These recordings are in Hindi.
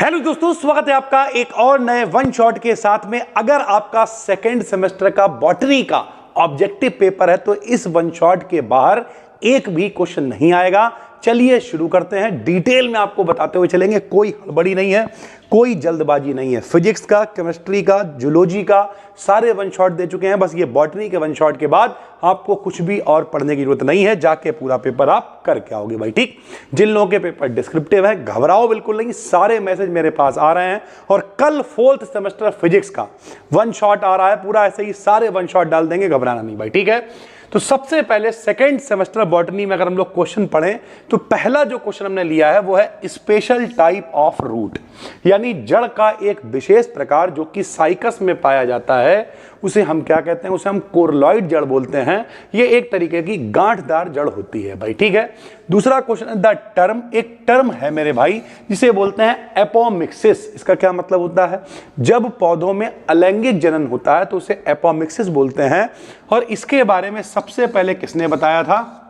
हेलो दोस्तों, स्वागत है आपका एक और नए वन शॉट के साथ में। अगर आपका सेकेंड सेमेस्टर का बॉटनी का ऑब्जेक्टिव पेपर है तो इस वन शॉट के बाहर एक भी क्वेश्चन नहीं आएगा। चलिए शुरू करते हैं। डिटेल में आपको बताते हुए चलेंगे, कोई हड़बड़ी नहीं है, कोई जल्दबाजी नहीं है। फिजिक्स का, केमिस्ट्री का, जूलॉजी का सारे वन शॉट दे चुके हैं। बस ये बॉटनी के वन शॉट के बाद आपको कुछ भी और पढ़ने की जरूरत नहीं है। जाके पूरा पेपर आप करके आओगे भाई, ठीक। जिन लोगों के पेपर डिस्क्रिप्टिव है, घबराओ बिल्कुल नहीं। सारे मैसेज मेरे पास आ रहे हैं और कल 4th सेमेस्टर फिजिक्स का वन शॉट आ रहा है। पूरा ऐसे ही सारे वन शॉट डाल देंगे, घबराना नहीं भाई, ठीक है। तो सबसे पहले सेकंड सेमेस्टर बॉटनी में अगर हम लोग क्वेश्चन पढ़ें तो पहला जो क्वेश्चन हमने लिया है वो है स्पेशल टाइप ऑफ रूट, यानी जड़ का एक विशेष प्रकार जो कि साइकस में पाया जाता है। उसे हम क्या कहते हैं? उसे हम कोरलॉइड जड़ बोलते हैं। ये एक तरीके की गांठदार जड़ होती है भाई, ठीक है। दूसरा क्वेश्चन, द टर्म, एक टर्म है मेरे भाई जिसे बोलते हैं एपोमिक्सिस। इसका क्या मतलब होता है? जब पौधों में अलैंगिक जनन होता है तो उसे एपोमिक्सिस बोलते हैं। और इसके बारे में सबसे पहले किसने बताया था?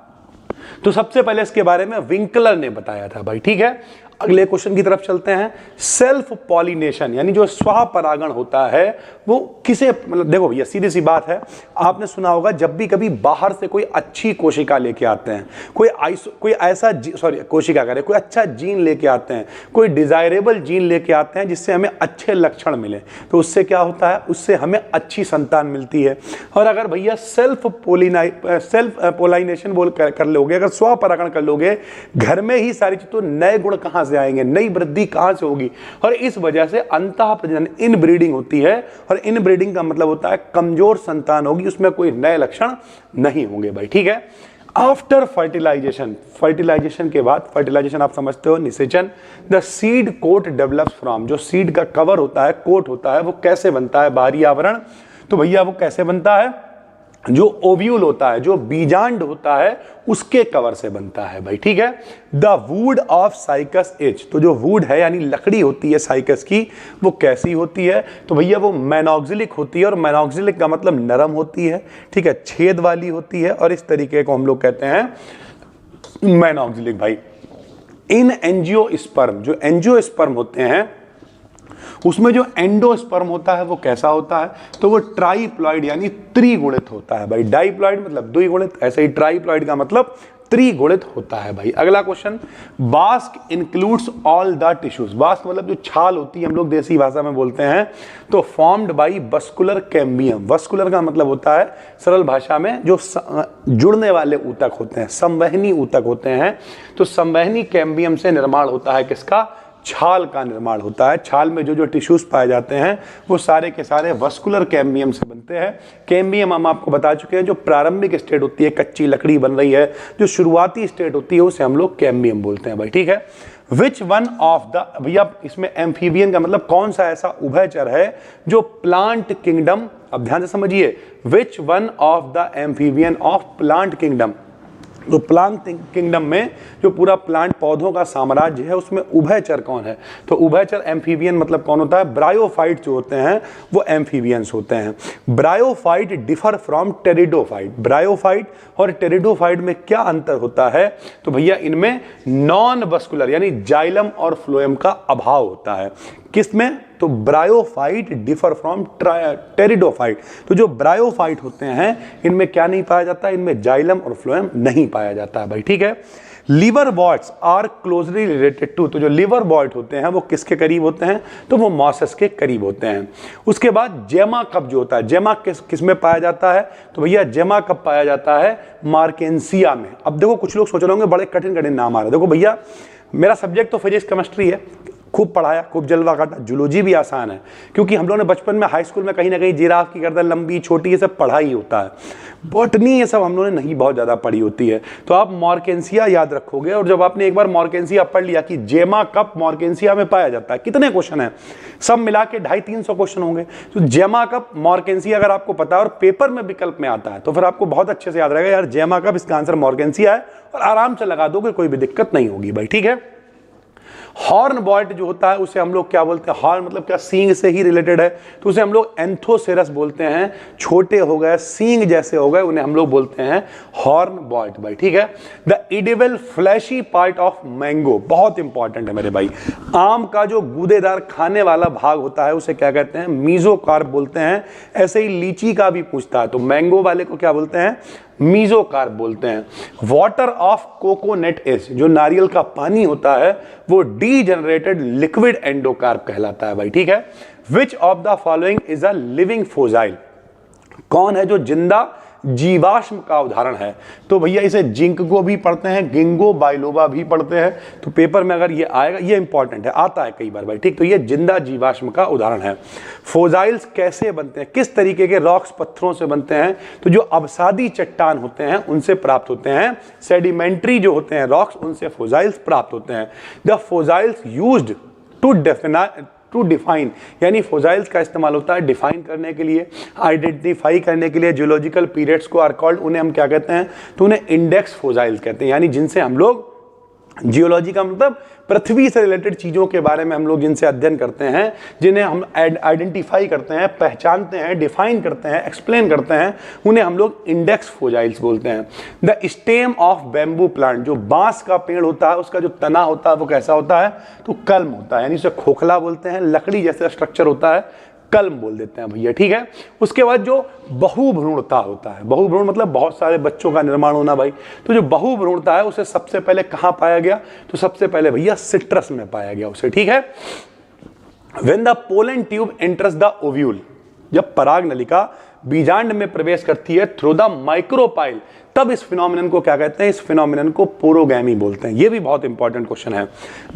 तो सबसे पहले इसके बारे में विंकलर ने बताया था भाई, ठीक है। अगले क्वेश्चन की तरफ चलते हैं। सेल्फ पॉलिनेशन यानी जो स्वपरागण होता है वो किसे, मतलब देखो भैया सीधी सी बात है, आपने सुना होगा जब भी कभी बाहर से कोई अच्छी कोशिका लेके आते हैं, कोई ऐसा कोशिका करे, कोई अच्छा जीन लेके आते हैं, कोई डिजायरेबल जीन लेके आते हैं जिससे हमें अच्छे लक्षण मिले, तो उससे क्या होता है? उससे हमें अच्छी संतान मिलती है। और अगर भैया सेल्फ पोलाइनेशन बोल कर लोगे, अगर स्वपरागण कर लोगे घर में ही सारी चीज, तो नए गुण कहां से आएंगे, नई वृद्धि कहां से होगी? और इस वजह से अंतः प्रजनन, इनब्रीडिंग होती है। और इनब्रीडिंग का मतलब होता है कमजोर संतान होगी, उसमें कोई नए लक्षण नहीं होंगे भाई, ठीक है। आफ्टर फर्टिलाइजेशन, फर्टिलाइजेशन के बाद, फर्टिलाइजेशन आप समझते हो, निषेचन, the seed coat develops from, जो सीड का कवर होता है, कोट होता है, वो कैसे बनता है? बाहरी आवरण। तो भैया वो कैसे बनता है? जो ओव्यूल होता है, जो बीजांड होता है, उसके कवर से बनता है भाई, ठीक है। The wood of Cycas as, तो जो वुड है यानी लकड़ी होती है साइकस की, वो कैसी होती है? तो भैया वो मैनॉक्सिलिक होती है। और मैनॉक्सिलिक का मतलब नरम होती है, ठीक है, छेद वाली होती है। और इस तरीके को हम लोग कहते हैं मैनॉक्सिलिक भाई। इन एंजियोस्पर्म, जो एंजियोस्पर्म होते हैं उसमें जो एंडोस्पर्म होता है वो कैसा होता है? तो वो ट्राइप्लॉइड यानी त्रिगुणित होता है भाई। डाइप्लॉइड मतलब द्विगुणित, ऐसे ही ट्राइप्लॉइड का मतलब त्रिगुणित होता है भाई। अगला question, bask includes all the tissues. Bask मतलब जो छाल होती है, हम लोग देसी भाषा में बोलते हैं, तो formed by vascular cambium. Vascular का मतलब होता है सरल भाषा में जो जुड़ने वाले ऊतक होते हैं, संवहनी ऊतक होते हैं। तो संवहनी कैम्बियम से निर्माण होता है किसका? छाल का निर्माण होता है। छाल में जो जो टिश्यूज पाए जाते हैं वो सारे के सारे वस्कुलर कैम्बियम से बनते हैं। कैम्बियम हम आपको बता चुके हैं, जो प्रारंभिक स्टेट होती है, कच्ची लकड़ी बन रही है, जो शुरुआती स्टेट होती है उसे हम लोग कैम्बियम बोलते हैं भाई, ठीक है। विच वन ऑफ द, भैया इसमें एम्फीबियन का मतलब कौन सा ऐसा उभयचर है जो प्लांट किंगडम, अब ध्यान से समझिए, which one of the amphibian of plant kingdom, तो प्लांट किंगडम में जो पूरा प्लांट पौधों का साम्राज्य है उसमें उभयचर कौन है? तो उभयचर एम्फीबियन मतलब कौन होता है? ब्रायोफाइट जो होते हैं वो एम्फीबियंस होते हैं। Bryophyte differ from pteridophyte. Bryophyte और टेरिडोफाइट में क्या अंतर होता है? तो भैया इनमें नॉन वस्कुलर यानी जाइलम और फ्लोएम का अभाव होता है। किसमें? तो ब्रायोफाइट डिफर फ्रॉम टेरिडोफाइट। तो जो ब्रायोफाइट होते हैं इनमें क्या नहीं पाया जाता? इनमें जाइलम और फ्लोएम नहीं पाया जाता है भाई, ठीक है। Liverworts are closely related to, तो जो लिवर बॉट होते हैं वो किसके करीब होते हैं? तो वो मॉसस के करीब होते हैं। उसके बाद जेमा कप जो होता है, जेमा किस में पाया जाता है? तो भैया जेमा कप पाया जाता है मार्केंसिया में। अब देखो कुछ लोग सोच रहे होंगे बड़े कठिन कठिन नाम आ रहे हैं। देखो भैया मेरा सब्जेक्ट तो फिजिक्स केमिस्ट्री है, खूब पढ़ाया, खूब जलवा काटा। जूलॉजी भी आसान है क्योंकि हम लोगों ने बचपन में हाई स्कूल में कहीं ना कहीं जिराफ की गर्दन लंबी छोटी ये सब पढ़ा ही होता है। बॉटनी ये सब हम लोगों ने नहीं बहुत ज़्यादा पढ़ी होती है। तो आप मॉर्केंसिया याद रखोगे, और जब आपने एक बार मॉर्केंसिया पढ़ लिया कि जेमा कप मॉर्केंसिया में पाया जाता है, कितने क्वेश्चन है? सब मिला के 250-300 क्वेश्चन होंगे। तो जेमा कप मॉर्केंसिया अगर आपको पता है और पेपर में विकल्प में आता है तो फिर आपको बहुत अच्छे से याद रहेगा यार जेमा कप, इसका आंसर मॉर्केंसिया है, और आराम से लगा दोगे, कोई भी दिक्कत नहीं होगी भाई, ठीक है। हॉर्नबॉल्ट जो होता है उसे हम लोग क्या बोलते हैं, हॉर्न मतलब क्या, सींग से ही रिलेटेड है, तो उसे हम लोग एंथोसेरस बोलते हैं। छोटे हो गए, सींग जैसे हो गए, उन्हें हम लोग बोलते हैं हॉर्नबॉल्ट भाई, ठीक है। The edible fleshy part of mango, बहुत इंपॉर्टेंट है मेरे भाई। आम का जो गूदेदार खाने वाला भाग होता है उसे क्या कहते हैं, मीजोकार्प बोलते हैं। ऐसे ही लीची का भी पूछता है तो मैंगो वाले को क्या बोलते हैं, मीजोकार्प बोलते हैं। वाटर ऑफ कोकोनट इज, जो नारियल का पानी होता है वो डीजेनरेटेड लिक्विड एंडोकार्प कहलाता है भाई, ठीक है। Which of the following is a living fossil, कौन है जो जिंदा जीवाश्म का उदाहरण है। तो भैया इसे जिंक को भी पढ़ते हैं, गिंगो बाइलोबा भी पढ़ते हैं, तो पेपर में अगर ये आएगा, ये इंपॉर्टेंट है, आता है कई बार भाई, ठीक। तो ये जिंदा जीवाश्म का उदाहरण है। फोजाइल्स कैसे बनते हैं, किस तरीके के रॉक्स पत्थरों से बनते हैं, तो जो अवसादी चट्टान होते हैं उनसे प्राप्त होते हैं। सेडिमेंट्री जो होते हैं रॉक्स, उनसे फोजाइल्स प्राप्त होते हैं। द फोजाइल्स यूज्ड टू डिफाइन, यानी फोजाइल्स का इस्तेमाल होता है डिफाइन करने के लिए, आइडेंटिफाई करने के लिए जियोलॉजिकल पीरियड्स को, आर कॉल्ड, उन्हें हम क्या कहते हैं, तो उन्हें इंडेक्स फोजाइल्स कहते हैं, यानी जिनसे हम लोग, जियोलॉजी का मतलब पृथ्वी से रिलेटेड चीजों के बारे में हम लोग जिनसे अध्ययन करते हैं, जिन्हें हम आइडेंटिफाई करते हैं, पहचानते हैं, डिफाइन करते हैं, एक्सप्लेन करते हैं, उन्हें हम लोग इंडेक्स फोजाइल्स बोलते हैं। The stem of bamboo plant, जो बांस का पेड़ होता है उसका जो तना होता है वो कैसा होता है, तो कल्म होता है, यानी उसे खोखला बोलते हैं, लकड़ी जैसा स्ट्रक्चर होता है, कल्म बोल देते हैं भैया, ठीक है। उसके बाद जो बहुभ्रूणता होता है, बहुभ्रूण मतलब बहुत सारे बच्चों का निर्माण होना भाई, तो जो बहुभ्रूणता है उसे सबसे पहले कहां पाया गया, तो सबसे पहले भैया सिट्रस में पाया गया उसे, ठीक है। When the pollen tube enters the ovule, जब पराग नलिका बीजांड में प्रवेश करती है थ्रू द माइक्रोपाइल, तब इस फिनोमिनन को क्या कहते हैं, इस फिनोमिनन को पोरोगैमी बोलते हैं। ये भी बहुत इंपॉर्टेंट क्वेश्चन है।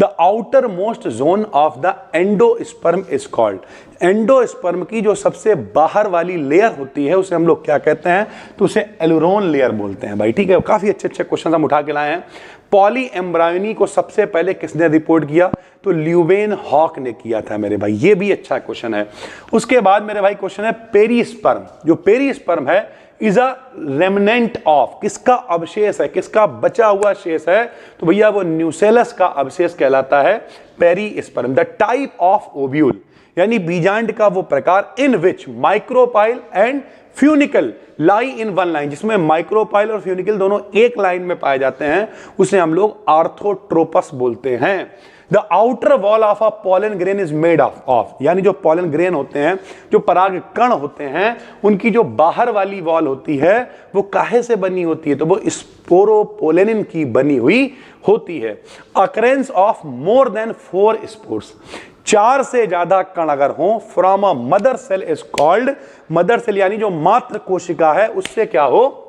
The outer most zone of the endosperm is called, endosperm की जो सबसे बाहर वाली लेयर होती है उसे हम लोग क्या कहते हैं, तो उसे एलुरोन लेयर बोलते हैं भाई, ठीक है। काफी अच्छे अच्छे क्वेश्चन हम उठा के लाए हैं। पॉली एम्ब्रायोनी को सबसे पहले किसने रिपोर्ट किया, तो ल्यूवेन हॉक ने किया था मेरे भाई, ये भी अच्छा क्वेश्चन है। उसके बाद मेरे भाई क्वेश्चन है पेरिस्पर्म, जो पेरिस्पर्म है इज अ रेमनेंट ऑफ, किसका अवशेष है, किसका बचा हुआ शेष है, तो भैया वो न्यूसेलस का अवशेष कहलाता है perisperm. The type of ovule, यानी बीजांड का वो प्रकार, in which micropyle and funicle lie in one line, जिसमें माइक्रोपाइल और फ्यूनिकल दोनों एक लाइन में पाए जाते हैं, उसे हम लोग आर्थोट्रोपस बोलते हैं। The outer wall of a pollen grain is made of, यानी जो पॉलन ग्रेन होते हैं, जो पराग कण होते हैं, उनकी जो बाहर वाली वॉल होती है वो काहे से बनी होती है, तो वो स्पोरोपोलेनिन की बनी हुई होती है। Occurrence of more than 4 spores, 4 से ज्यादा कण अगर हो from a mother cell is called, mother cell यानी जो मात्र कोशिका है उससे क्या हो,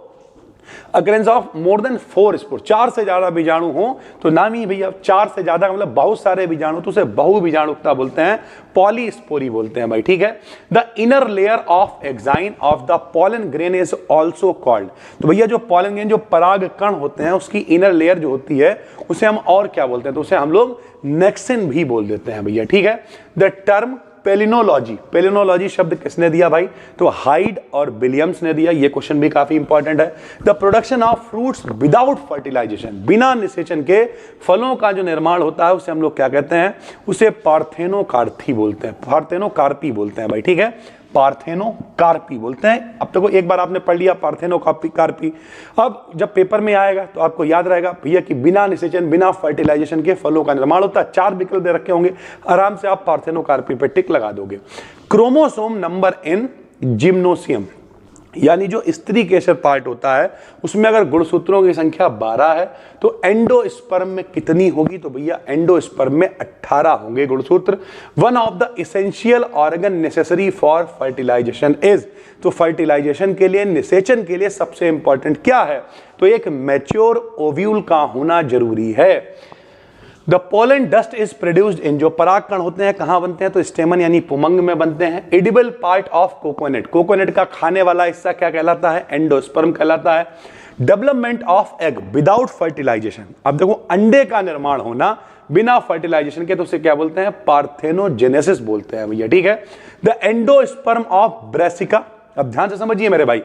occurrence of more than 4 spore, 4 से ज्यादा बीजाणु हो तो नाम ही भैया, 4 से ज्यादा मतलब बहुत सारे बीजाणु, तो उसे बहुबीजाणुकता बोलते हैं, पॉलीस्पोरी बोलते हैं भाई, ठीक है। The inner layer of exine of the pollen grain is also called, तो भैया जो पॉलन ग्रेन, जो पराग कण होते हैं उसकी इनर लेयर जो होती है उसे हम और क्या बोलते हैं, तो उसे हम लोग नेक्सिन भी बोल देते हैं भैया, ठीक है। द टर्म पेलिनोलॉजी, पेलिनोलॉजी शब्द किसने दिया भाई, तो हाइड और विलियम्स ने दिया। ये क्वेश्चन भी काफी इंपॉर्टेंट है। The production of fruits without fertilization, बिना निषेचन के फलों का जो निर्माण होता है उसे हम लोग क्या कहते हैं, उसे पार्थेनोकार्पी बोलते हैं, पार्थेनोकार्पी बोलते हैं भाई, ठीक है, पार्थेनोकार्पी बोलते हैं। अब तक एक बार आपने पढ़ लिया पार्थेनोकार्पी, अब जब पेपर में आएगा तो आपको याद रहेगा भैया कि बिना निषेचन, बिना फर्टिलाइजेशन के फलों का निर्माण होता है। 4 विकल्प दे रखे होंगे, आराम से आप पार्थेनोकार्पी पे टिक लगा दोगे। क्रोमोसोम नंबर इन जिम्नोसियम, यानी जो स्त्री केसर पार्ट होता है उसमें अगर गुणसूत्रों की संख्या 12 है तो एंडोस्पर्म में कितनी होगी, तो भैया एंडोस्पर्म में 18 होंगे गुणसूत्र। One of the essential organ necessary for fertilization is, तो फर्टिलाइजेशन के लिए, निषेचन के लिए सबसे इंपॉर्टेंट क्या है, तो एक मैच्योर ओव्यूल का होना जरूरी है। The pollen dust is produced in, जो परागकण होते हैं कहां बनते हैं, तो स्टेमन यानी पुमंग में बनते हैं। Edible part of coconut, coconut का खाने वाला हिस्सा क्या कहलाता है, एंडोस्पर्म कहलाता है। Development of egg without fertilization, अब देखो अंडे का निर्माण होना बिना फर्टिलाइजेशन के, तो उसे क्या बोलते हैं, पार्थेनोजेनेसिस बोलते हैं भैया, ठीक है। द एंडोस्पर्म ऑफ ब्रेसिका, अब ध्यान से समझिए मेरे भाई,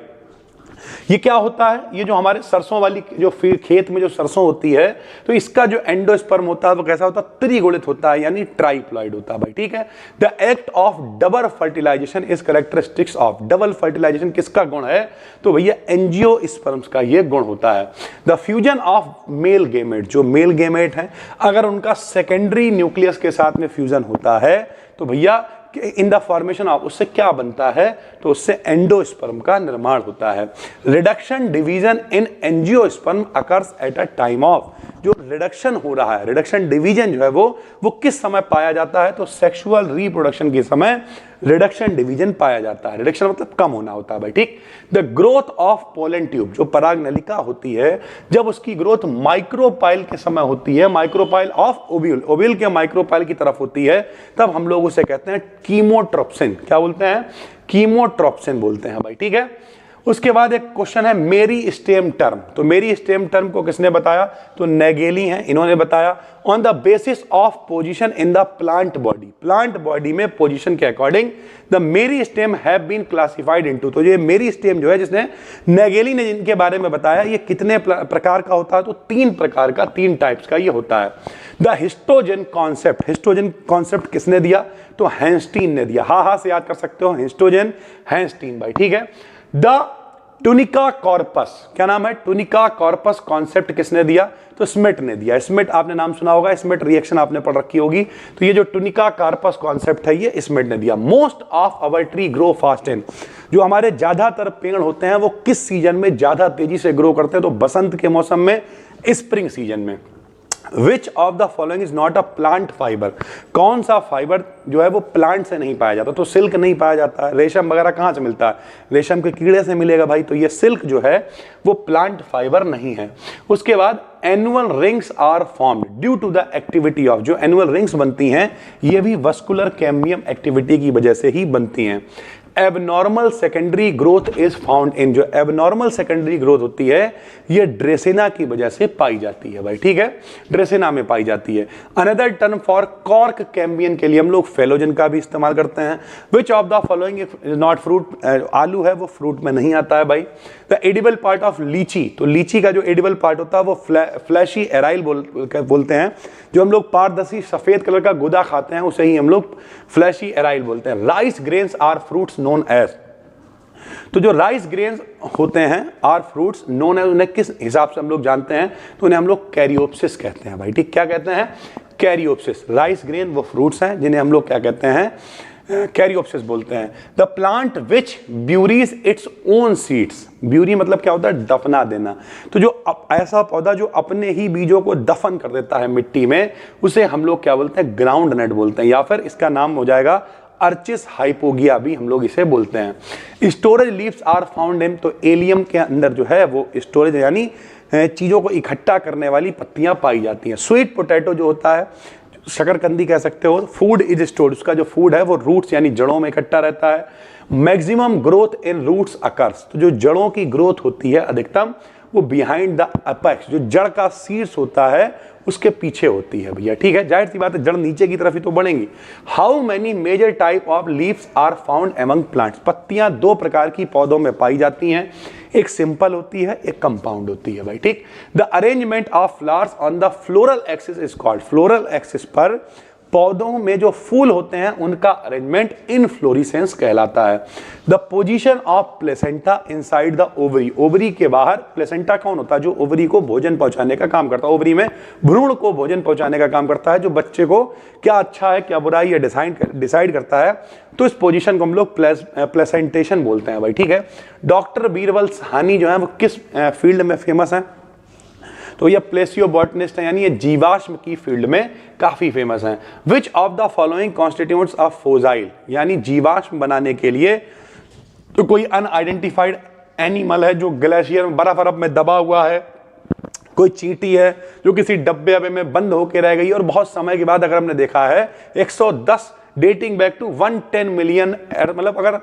ये क्या होता है, ये जो हमारे सरसों वाली जो खेत में जो सरसों होती है, तो इसका जो एंडोस्पर्म होता है वो कैसा होता है, त्रिगुणित होता है, यानी ट्राइप्लॉइड होता है भाई, ठीक है। The act of double fertilization is characteristics of, double fertilization किसका गुण है, तो भैया एंजियोस्पर्म्स का ये गुण होता है। The fusion of male gamete, जो मेल गेमेट है अगर उनका सेकेंडरी न्यूक्लियस के साथ में फ्यूजन होता है तो भैया इन द फॉर्मेशन ऑफ, उससे क्या बनता है, तो उससे एंडोस्पर्म का निर्माण होता है। Reduction division in angiosperm occurs at a time of, जो रिडक्शन हो रहा है, रिडक्शन डिवीजन जो है वो किस समय पाया जाता है, तो सेक्सुअल रिप्रोडक्शन के समय रिडक्शन डिवीजन पाया जाता है। रिडक्शन मतलब कम होना होता है भाई, ठीक। The growth of pollen tube, जो पराग नलिका होती है, जब उसकी ग्रोथ माइक्रोपाइल के समय होती है, माइक्रोपाइल ऑफ ओव्यूल, ओव्यूल के माइक्रोपाइल की तरफ होती है, तब हम लोग उसे कहते हैं कीमोट्रोप्सिन। क्या बोलते हैं, कीमोट्रोप्सिन बोलते हैं भाई, ठीक है। उसके बाद एक क्वेश्चन है मेरी स्टेम टर्म, तो मेरी स्टेम टर्म को किसने बताया, तो नेगेली हैं, इन्होंने बताया। On the basis of position in the plant body, plant body में पोजीशन के according the meristem have been classified into, तो ये मेरी स्टेम जो है जिसने नेगेली ने जिनके बारे में बताया, ये कितने प्रकार का होता है, तो 3 प्रकार का, 3 टाइप्स का ये होता है। The histogen concept, histogen concept किसने दिया, तो हैंस्टीन ने दिया। हा से याद कर सकते हो, हिस्टोजन हैंस्टीन भाई, ठीक है। द टुनिका कॉर्पस, क्या नाम है, टुनिका कॉर्पस कॉन्सेप्ट किसने दिया, तो स्मिट ने दिया। स्मिट आपने नाम सुना होगा, स्मिट रिएक्शन आपने पढ़ रखी होगी, तो ये जो टुनिका कॉर्पस कॉन्सेप्ट है ये स्मिट ने दिया। Most of our tree grow fast इन, जो हमारे ज्यादातर पेड़ होते हैं वो किस सीजन में ज्यादा तेजी से ग्रो करते हैं, तो बसंत के मौसम में, स्प्रिंग सीजन में। विच of the following is not a plant fibre, कौन सा फाइबर जो है वो प्लांट से नहीं पाया जाता, तो सिल्क नहीं पाया जाता है। रेशम वगैरह कहाँ से मिलता है, रेशम के कीड़े से मिलेगा भाई, तो ये सिल्क जो है वो प्लांट फाइबर नहीं है। उसके बाद annual rings are formed due to the activity of, जो एनुअल रिंग्स बनती हैं ये भी वस्कुलर कैम्बियम एक्टिविटी की वजह से ही बनती हैं। Abnormal secondary growth is found in, जो एबनॉर्मल सेकेंडरी ग्रोथ होती है ये ड्रेसेना की वजह से पाई जाती है भाई, ठीक है, ड्रेसेना में पाई जाती है। Another term for cork Cambrian के लिए हम लोग फेलोजन का भी इस्तेमाल करते हैं। Which of the following is not fruit, आलू है वो फ्रूट में नहीं आता है भाई। द एडिबल पार्ट ऑफ लीची, तो लीची का जो एडिबल पार्ट होता है वो फ्लैशी एराइल बोलते हैं, जो हम लोग पारदर्शी सफेद कलर का गुदा खाते हैं उसे ही हम लोग फ्लैशी एराइल बोलते हैं। Rice grains are fruits known as, तो जो राइस ग्रेन्स होते हैं आर फ्रूट्स नोन एज, उन्हें किस हिसाब से हम लोग जानते हैं, तो उन्हें हम लोग कैरियोप्सिस कहते हैं भाई, ठीक, क्या कहते हैं, कैरियोप्सिस। राइस ग्रेन वो फ्रूट्स हैं जिन्हें हम लोग क्या कहते हैं, कैरियोप्सिस बोलते हैं। The plant which ब्यूरीज its own seeds, bury मतलब क्या होता है, दफना देना, तो जो ऐसा पौधा जो अपने ही बीजों को दफन कर देता है मिट्टी में, उसे हम लोग क्या बोलते हैं, ग्राउंड नट बोलते हैं, या फिर इसका नाम हो जाएगा अर्चिस हाइपोगिया भी हम लोग इसे बोलते हैं। Storage leaves are found in, तो एलियम के अंदर जो है वो स्टोरेज यानी चीजों को इकट्ठा करने वाली पत्तियां पाई जाती हैं। स्वीट पोटैटो जो होता है, शकरकंदी कह सकते हो, फूड इज स्टोर्ड, उसका जो फूड है वो रूट्स यानी जड़ों में इकट्ठा रहता है। Maximum growth in roots occurs, तो जो जड़ों की ग्रोथ होती है अधिकतम वो बिहाइंड द अपेक्स, जो जड़ का शीर्ष होता है उसके पीछे होती है भैया, ठीक है, जाहिर सी बात है जड़ नीचे की तरफ ही तो बढ़ेंगी। How many major type of leaves are found among plants, पत्तियां 2 प्रकार की पौधों में पाई जाती हैं, एक सिंपल होती है, एक कंपाउंड होती है भाई, ठीक। The arrangement of flowers on the floral axis is called, floral axis पर पौधों में जो फूल होते हैं उनका अरेंजमेंट इनफ्लोरेसेंस कहलाता है। The position of placenta inside the ovary, ovary के बाहर प्लेसेंटा कौन होता है, जो ओवरी को भोजन पहुंचाने का काम करता है, ओवरी में भ्रूण को भोजन पहुंचाने का काम करता है, जो बच्चे को क्या अच्छा है क्या बुरा है ये डिसाइड करता है, तो इस पोजीशन को हम लोग प्लेसेंटेशन बोलते हैं भाई, ठीक है। डॉक्टर बीरबल साहनी जो है वो किस फील्ड में फेमस है, तो ये प्लेसियोबॉटनिस्ट है, यानी ये जीवाश्म की फील्ड में काफी फेमस हैं। Which of the following constituents of fossil, यानी जीवाश्म बनाने के लिए तो कोई अनआइडेंटिफाइड एनिमल है जो ग्लेशियर में बर्फ में दबा हुआ है, कोई चींटी है जो किसी डब्बे में बंद होकर रह गई और बहुत समय के बाद अगर हमने देखा है 110 डेटिंग बैक टू 110 मिलियन, मतलब अगर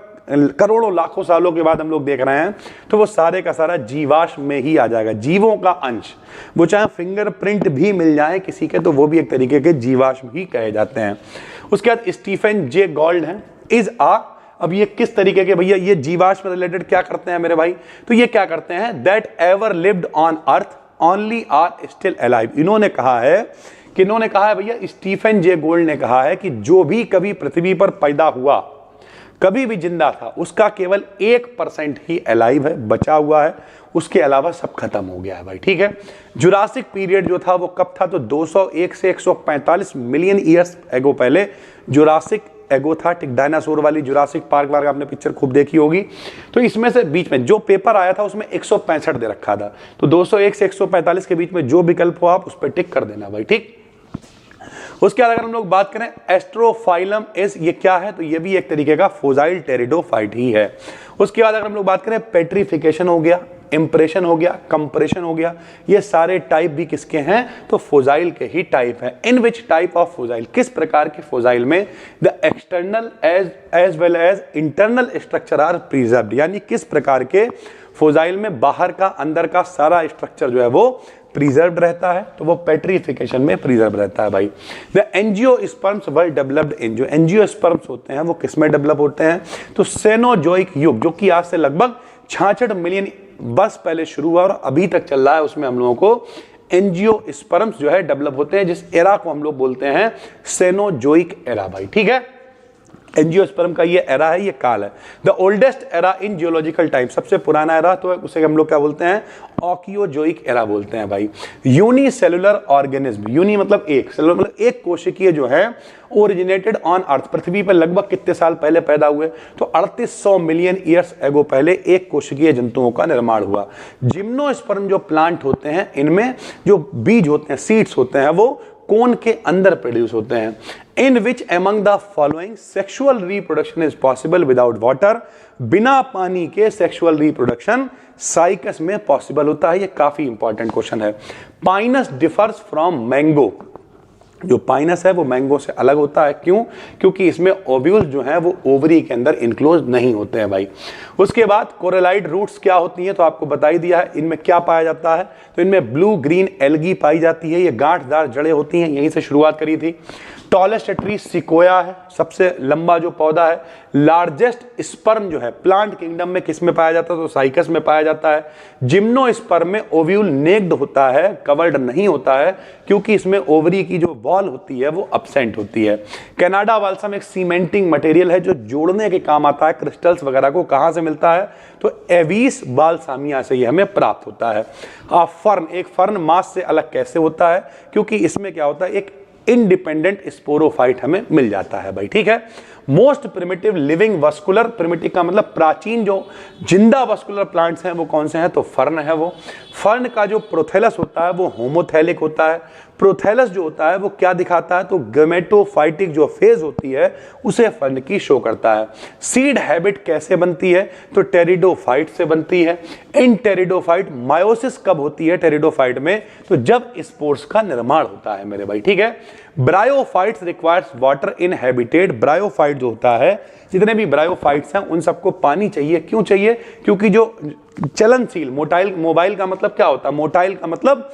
करोड़ों लाखों सालों के बाद हम लोग देख रहे हैं तो वो सारे का सारा जीवाश्म में ही आ जाएगा, जीवों का अंश, वो चाहे फिंगरप्रिंट भी मिल जाए किसी के तो वो भी एक तरीके के जीवाश्म ही कहे जाते हैं। उसके बाद स्टीफन जे गोल्ड हैं, इज अ अब ये किस तरीके के भैया, ये जीवाश्म रिलेटेड क्या करते हैं मेरे भाई, तो ये क्या करते हैं, that ever lived on earth only are still alive. इन्होंने कहा है भैया, स्टीफन जे गोल्ड ने कहा है कि जो भी कभी पृथ्वी पर पैदा हुआ, कभी भी जिंदा था, उसका केवल 1% ही अलाइव है, बचा हुआ है, उसके अलावा सब खत्म हो गया है भाई, ठीक है। जुरासिक पीरियड जो था वो कब था, तो 201 से 145 मिलियन ईयर्स एगो पहले जुरासिक एगो था, ठीक, डायनासोर वाली जुरासिक पार्क वार्क आपने पिक्चर खूब देखी होगी। तो इसमें से बीच में जो पेपर आया था उसमें 165 दे रखा था, तो 201 से 145 के बीच में जो विकल्प हो आप उस पर टिक कर देना भाई, ठीक। उसके बाद अगर हम लोग बात करें एस्ट्रोफाइलम एस, ये क्या है, तो ये भी एक तरीके का फोजाइल टेरिडोफाइट ही है। उसके बाद अगर हम लोग बात करें पेट्रिफिकेशन हो गया, इंप्रेशन हो गया, कंप्रेशन हो गया, ये सारे टाइप भी किसके हैं, तो फोजाइल के ही टाइप हैं। इन विच टाइप ऑफ फोजाइल, किस प्रकार के फोजाइल में the external as well as internal structure are preserved, यानी किस प्रकार के फोजाइल में बाहर का अंदर का सारा स्ट्रक्चर जो है वो प्रिजर्व्ड रहता है, तो वो पेट्रिफिकेशन में प्रिजर्व रहता है भाई। The angiosperms were developed in, जो एंजियोस्पर्म्स होते हैं वो किस में डेवलप होते हैं, तो सेनोजोइक युग, जो कि आज से लगभग 66 मिलियन वर्ष पहले शुरू हुआ और अभी तक चल रहा है, उसमें हम लोगों को एंजियोस्पर्म्स जो है डेवलप होते हैं, जिस एरा को हम लोग बोलते हैं सेनोजोइक एरा भाई, ठीक है। एंजियोस्पर्म का ये एरा है, ये काल है। The oldest era in geological time, सबसे पुराना एरा तो उसे हम लोग क्या बोलते हैं, ऑकियोजोइक एरा बोलते हैं भाई। यूनिसेलुलर ऑर्गेनिज्म, यूनि मतलब एक, सेलुलर मतलब एक कोशिकीय जो है, ओरिजिनेटेड ऑन अर्थ, पृथ्वी पर लगभग कितने साल पहले पैदा हुए, तो 3800 मिलियन ईयर्स एगो पहले एक कोशिकीय जंतुओं का निर्माण हुआ। जिम्नोस्पर्म जो प्लांट होते हैं, इनमें जो बीज होते हैं, सीड्स होते हैं, वो कोन के अंदर प्रोड्यूस होते हैं। In which among the following sexual reproduction is possible without water, बिना पानी के सेक्सुअल रिप्रोडक्शन साइकस में पॉसिबल होता है। ये काफी इंपॉर्टेंट क्वेश्चन है। पाइनस डिफर्स फ्रॉम मैंगो, जो पाइनस है वो मैंगो से अलग होता है, क्यों, क्योंकि इसमें ओव्यूल्स जो हैं वो ओवरी के अंदर इनक्लोज नहीं होते हैं भाई। उसके बाद कोरेलाइड रूट्स क्या होती हैं, तो आपको बता ही दिया है, इनमें क्या पाया जाता है, तो इनमें ब्लू ग्रीन एल्गी पाई जाती है, ये गांठदार जड़ें होती हैं, यहीं से शुरुआत करी थी। टॉलेस्ट ट्री सिकोया है, सबसे लंबा जो पौधा है। लार्जेस्ट स्पर्म जो है प्लांट किंगडम में किस में पाया जाता है, तो साइकस में पाया जाता है। जिम्नोस्पर्म में ओव्यूल नेक्ड होता है, कवर्ड नहीं होता है, क्योंकि इसमें ओवरी की जो वॉल होती है वो अब्सेंट होती है। कनाडा बाल्सम एक सीमेंटिंग मटेरियल है जो जोड़ने के काम आता है, क्रिस्टल्स वगैरह को कहां से मिलता है, तो एविस बाल्सामिया से ये हमें प्राप्त होता है। फर्न, एक फर्न मास से अलग कैसे होता है, क्योंकि इसमें क्या होता है, एक इंडिपेंडेंट स्पोरोफाइट हमें मिल जाता है भाई, ठीक है। Most primitive living vascular, primitive का मतलब प्राचीन जो जिंदा वस्कुलर प्लांट्स हैं वो कौन से हैं, तो फर्न है वो। फर्न का जो प्रोथेलस होता है वो होमोथैलिक होता है। प्रोथेलस जो होता है वो क्या दिखाता है, तो गैमेटोफाइटिक जो फेज होती है उसे फर्न की शो करता है। सीड हैबिट कैसे बनती है, तो टेरिडोफाइट से बनती है। इन टेरिडोफाइट मायोसिस कब होती है टेरिडोफाइट में, तो जब स्पोर्स का निर्माण होता है मेरे भाई, ठीक है। Bryophytes requires water in habitat, bryophyte जो होता है, जितने भी ब्रायोफाइट्स हैं उन सबको पानी चाहिए, क्यों चाहिए, क्योंकि जो चलनशील, मोबाइल का मतलब क्या होता है, मोटाइल का मतलब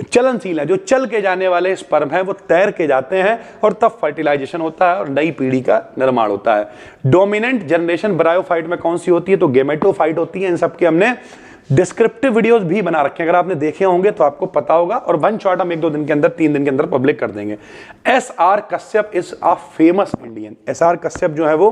चलनशील है, जो चल के जाने वाले स्पर्म है वो तैर के जाते हैं और तब फर्टिलाइजेशन होता है और नई पीढ़ी का निर्माण होता है। डोमिनेंट जनरेशन ब्रायोफाइट में कौन सी होती है, तो गेमेटोफाइट होती है। इन सबके हमने डिस्क्रिप्टिव वीडियोस भी बना रखे हैं, अगर आपने देखे होंगे तो आपको पता होगा, और वन शॉट हम 1-2 दिन के अंदर, 3 दिन के अंदर पब्लिक कर देंगे। SR. Kashyap is a famous Indian, SR. Kashyap जो है वो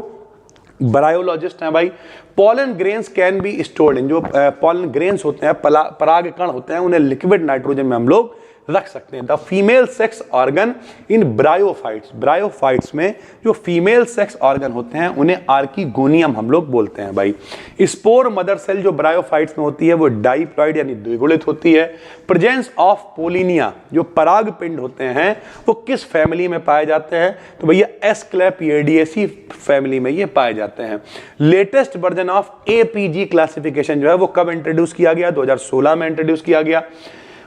बायोलॉजिस्ट हैं भाई। Pollen grains can be stored in, जो पॉलन ग्रेन्स होते हैं, पराग कण होते हैं, उन्हें लिक्विड नाइट्रोजन में हम लोग रख सकते हैं। The female sex organ in bryophytes, bryophytes में जो फीमेल सेक्स ऑर्गन होते हैं उन्हें आर्कीगोनियम हम लोग बोलते हैं भाई। स्पोर मदर सेल जो ब्रायोफाइट्स में होती है वो डाइप्लॉइड यानी द्विगुणित होती है। प्रेजेंस ऑफ पोलिनिया, जो पराग पिंड होते हैं वो किस फैमिली में पाए जाते हैं, तो भैया एस्क्लेपिएडिएसी फैमिली में ये पाए जाते हैं। Latest version of APG classification जो है वो कब इंट्रोड्यूस किया गया, 2016 में इंट्रोड्यूस किया गया।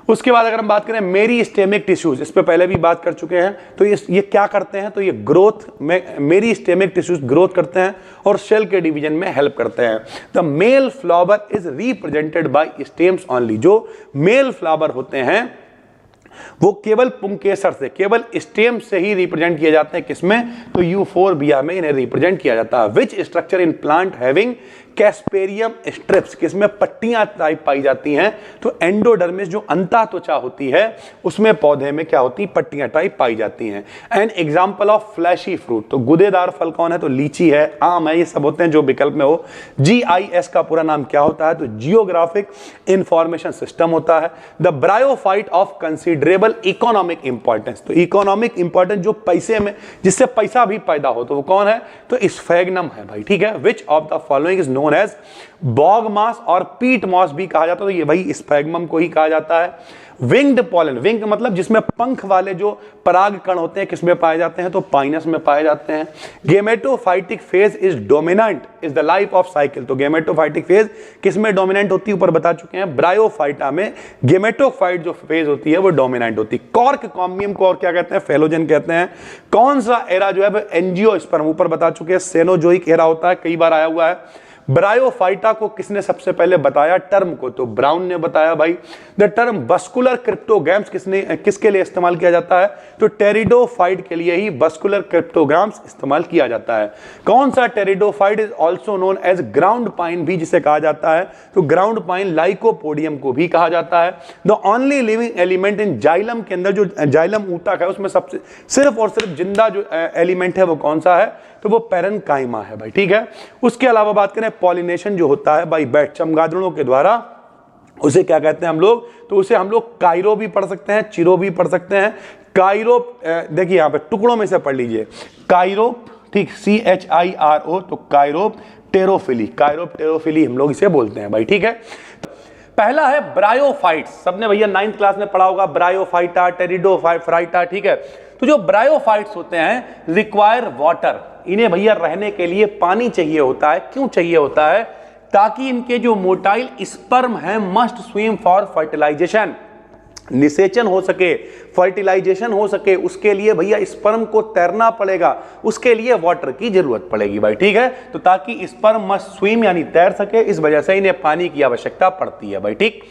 उसके बाद अगर हम बात करें मेरिस्टेमिक टिश्यूज, इस पे पहले भी बात कर चुके हैं, तो ये क्या करते हैं, तो ये ग्रोथ में मेरिस्टेमिक टिश्यूज ग्रोथ करते हैं और सेल के डिवीजन में हेल्प करते हैं। The male flower is represented by stems only, जो मेल फ्लावर होते हैं वो केवल पुंकेसर से, केवल स्टेम से ही रिप्रेजेंट किए जाते हैं। किसमें? तो यूफोरबिया में इन्हें रिप्रेजेंट किया जाता है। Which structure in plant having Casparian strips, किसमें पट्टियां टाइप पाई जाती हैं? तो एंडोडर्मिस जो अंतः त्वचा होती है उसमें पौधे में क्या होती है? पट्टियां टाइप पाई जाती हैं। An example of fleshy fruit, तो गुदेदार फल कौन है? तो लीची है, आम है, ये सब होते हैं जो विकल्प में हो। GIS का पूरा नाम क्या होता है? तो जियोग्राफिक इंफॉर्मेशन सिस्टम होता है। The bryophyte of considerable economic importance, तो इकोनॉमिक इंपॉर्टेंस जो पैसे में, जिससे पैसा भी पैदा हो, तो वो कौन है? तो स्फेगनम है भाई, ठीक है। Which of the following is known as bog moss और पीट मॉस भी कहा जाता है, तो ये भाई स्फेगनम को ही कहा जाता है। विंग्ड पॉलन, विंग मतलब जिसमें पंख वाले जो पराग कण होते हैं, किसमें पाए जाते हैं? तो पाइनस में पाए जाते हैं। Gametophytic phase is dominant is the life of cycle, तो गेमेटोफाइटिक फेज किसमें डोमिनेंट होती है? ऊपर बता चुके हैं, ब्रायोफाइटा में गेमेटोफाइट जो फेज होती है वो डोमिनेंट होती है। कॉर्क कॉम्बियम को और क्या कहते हैं? फेलोजन कहते हैं। कौन सा एरा जो है एंजियोस्पर्म, ऊपर बता चुके हैं, सेनोजोइक एरा होता है, कई बार आया हुआ है। ब्रायोफाइटा को किसने सबसे पहले बताया टर्म को? तो ब्राउन ने बताया भाई। द टर्म बस्कुलर क्रिप्टोग्राम्स किसके लिए इस्तेमाल किया जाता है? तो टेरिडोफाइट के लिए ही बस्कुलर क्रिप्टोग्राम्स इस्तेमाल किया जाता है। कौन सा pteridophyte is also known as ground pine भी जिसे कहा जाता है? तो ग्राउंड पाइन लाइकोपोडियम को भी कहा जाता है। The only living element in xylem के अंदर, जो जाइलम ऊतक है उसमें सबसे सिर्फ और सिर्फ जिंदा जो एलिमेंट है वो कौन सा है? तो वो पैरेन्काइमा है भाई, ठीक है। उसके अलावा बात करें पॉलिनेशन जो होता है भाई बैट चमगादड़ों के द्वारा, उसे क्या कहते हैं हम लोग? तो उसे हम लोग कायरो भी पढ़ सकते हैं, चिरो भी पढ़ सकते हैं। कायरो, देखिए यहां पे टुकड़ों में से पढ़ लीजिए, कायरो, ठीक, CHIRO, तो कायरो टेरोफिली, कायरो टेरोफिली हम लोग इसे बोलते हैं भाई, ठीक है। पहला है ब्रायोफाइट्स, सबने भैया 9th क्लास में पढ़ा होगा, ब्रायोफाइटा, टेरिडोफाइटा, ठीक है। तो जो ब्रायोफाइट्स होते हैं रिक्वायर वाटर, इन्हें भैया रहने के लिए पानी चाहिए होता है। क्यों चाहिए होता है? ताकि इनके जो मोटाइल स्पर्म है मस्ट स्विम फॉर फर्टिलाइजेशन, निषेचन हो सके, फर्टिलाइजेशन हो सके, उसके लिए भैया स्पर्म को तैरना पड़ेगा, उसके लिए वाटर की जरूरत पड़ेगी भाई, ठीक है। तो ताकि स्पर्म मस्ट स्विम यानी तैर सके, इस वजह से इन्हें पानी की आवश्यकता पड़ती है भाई, ठीक।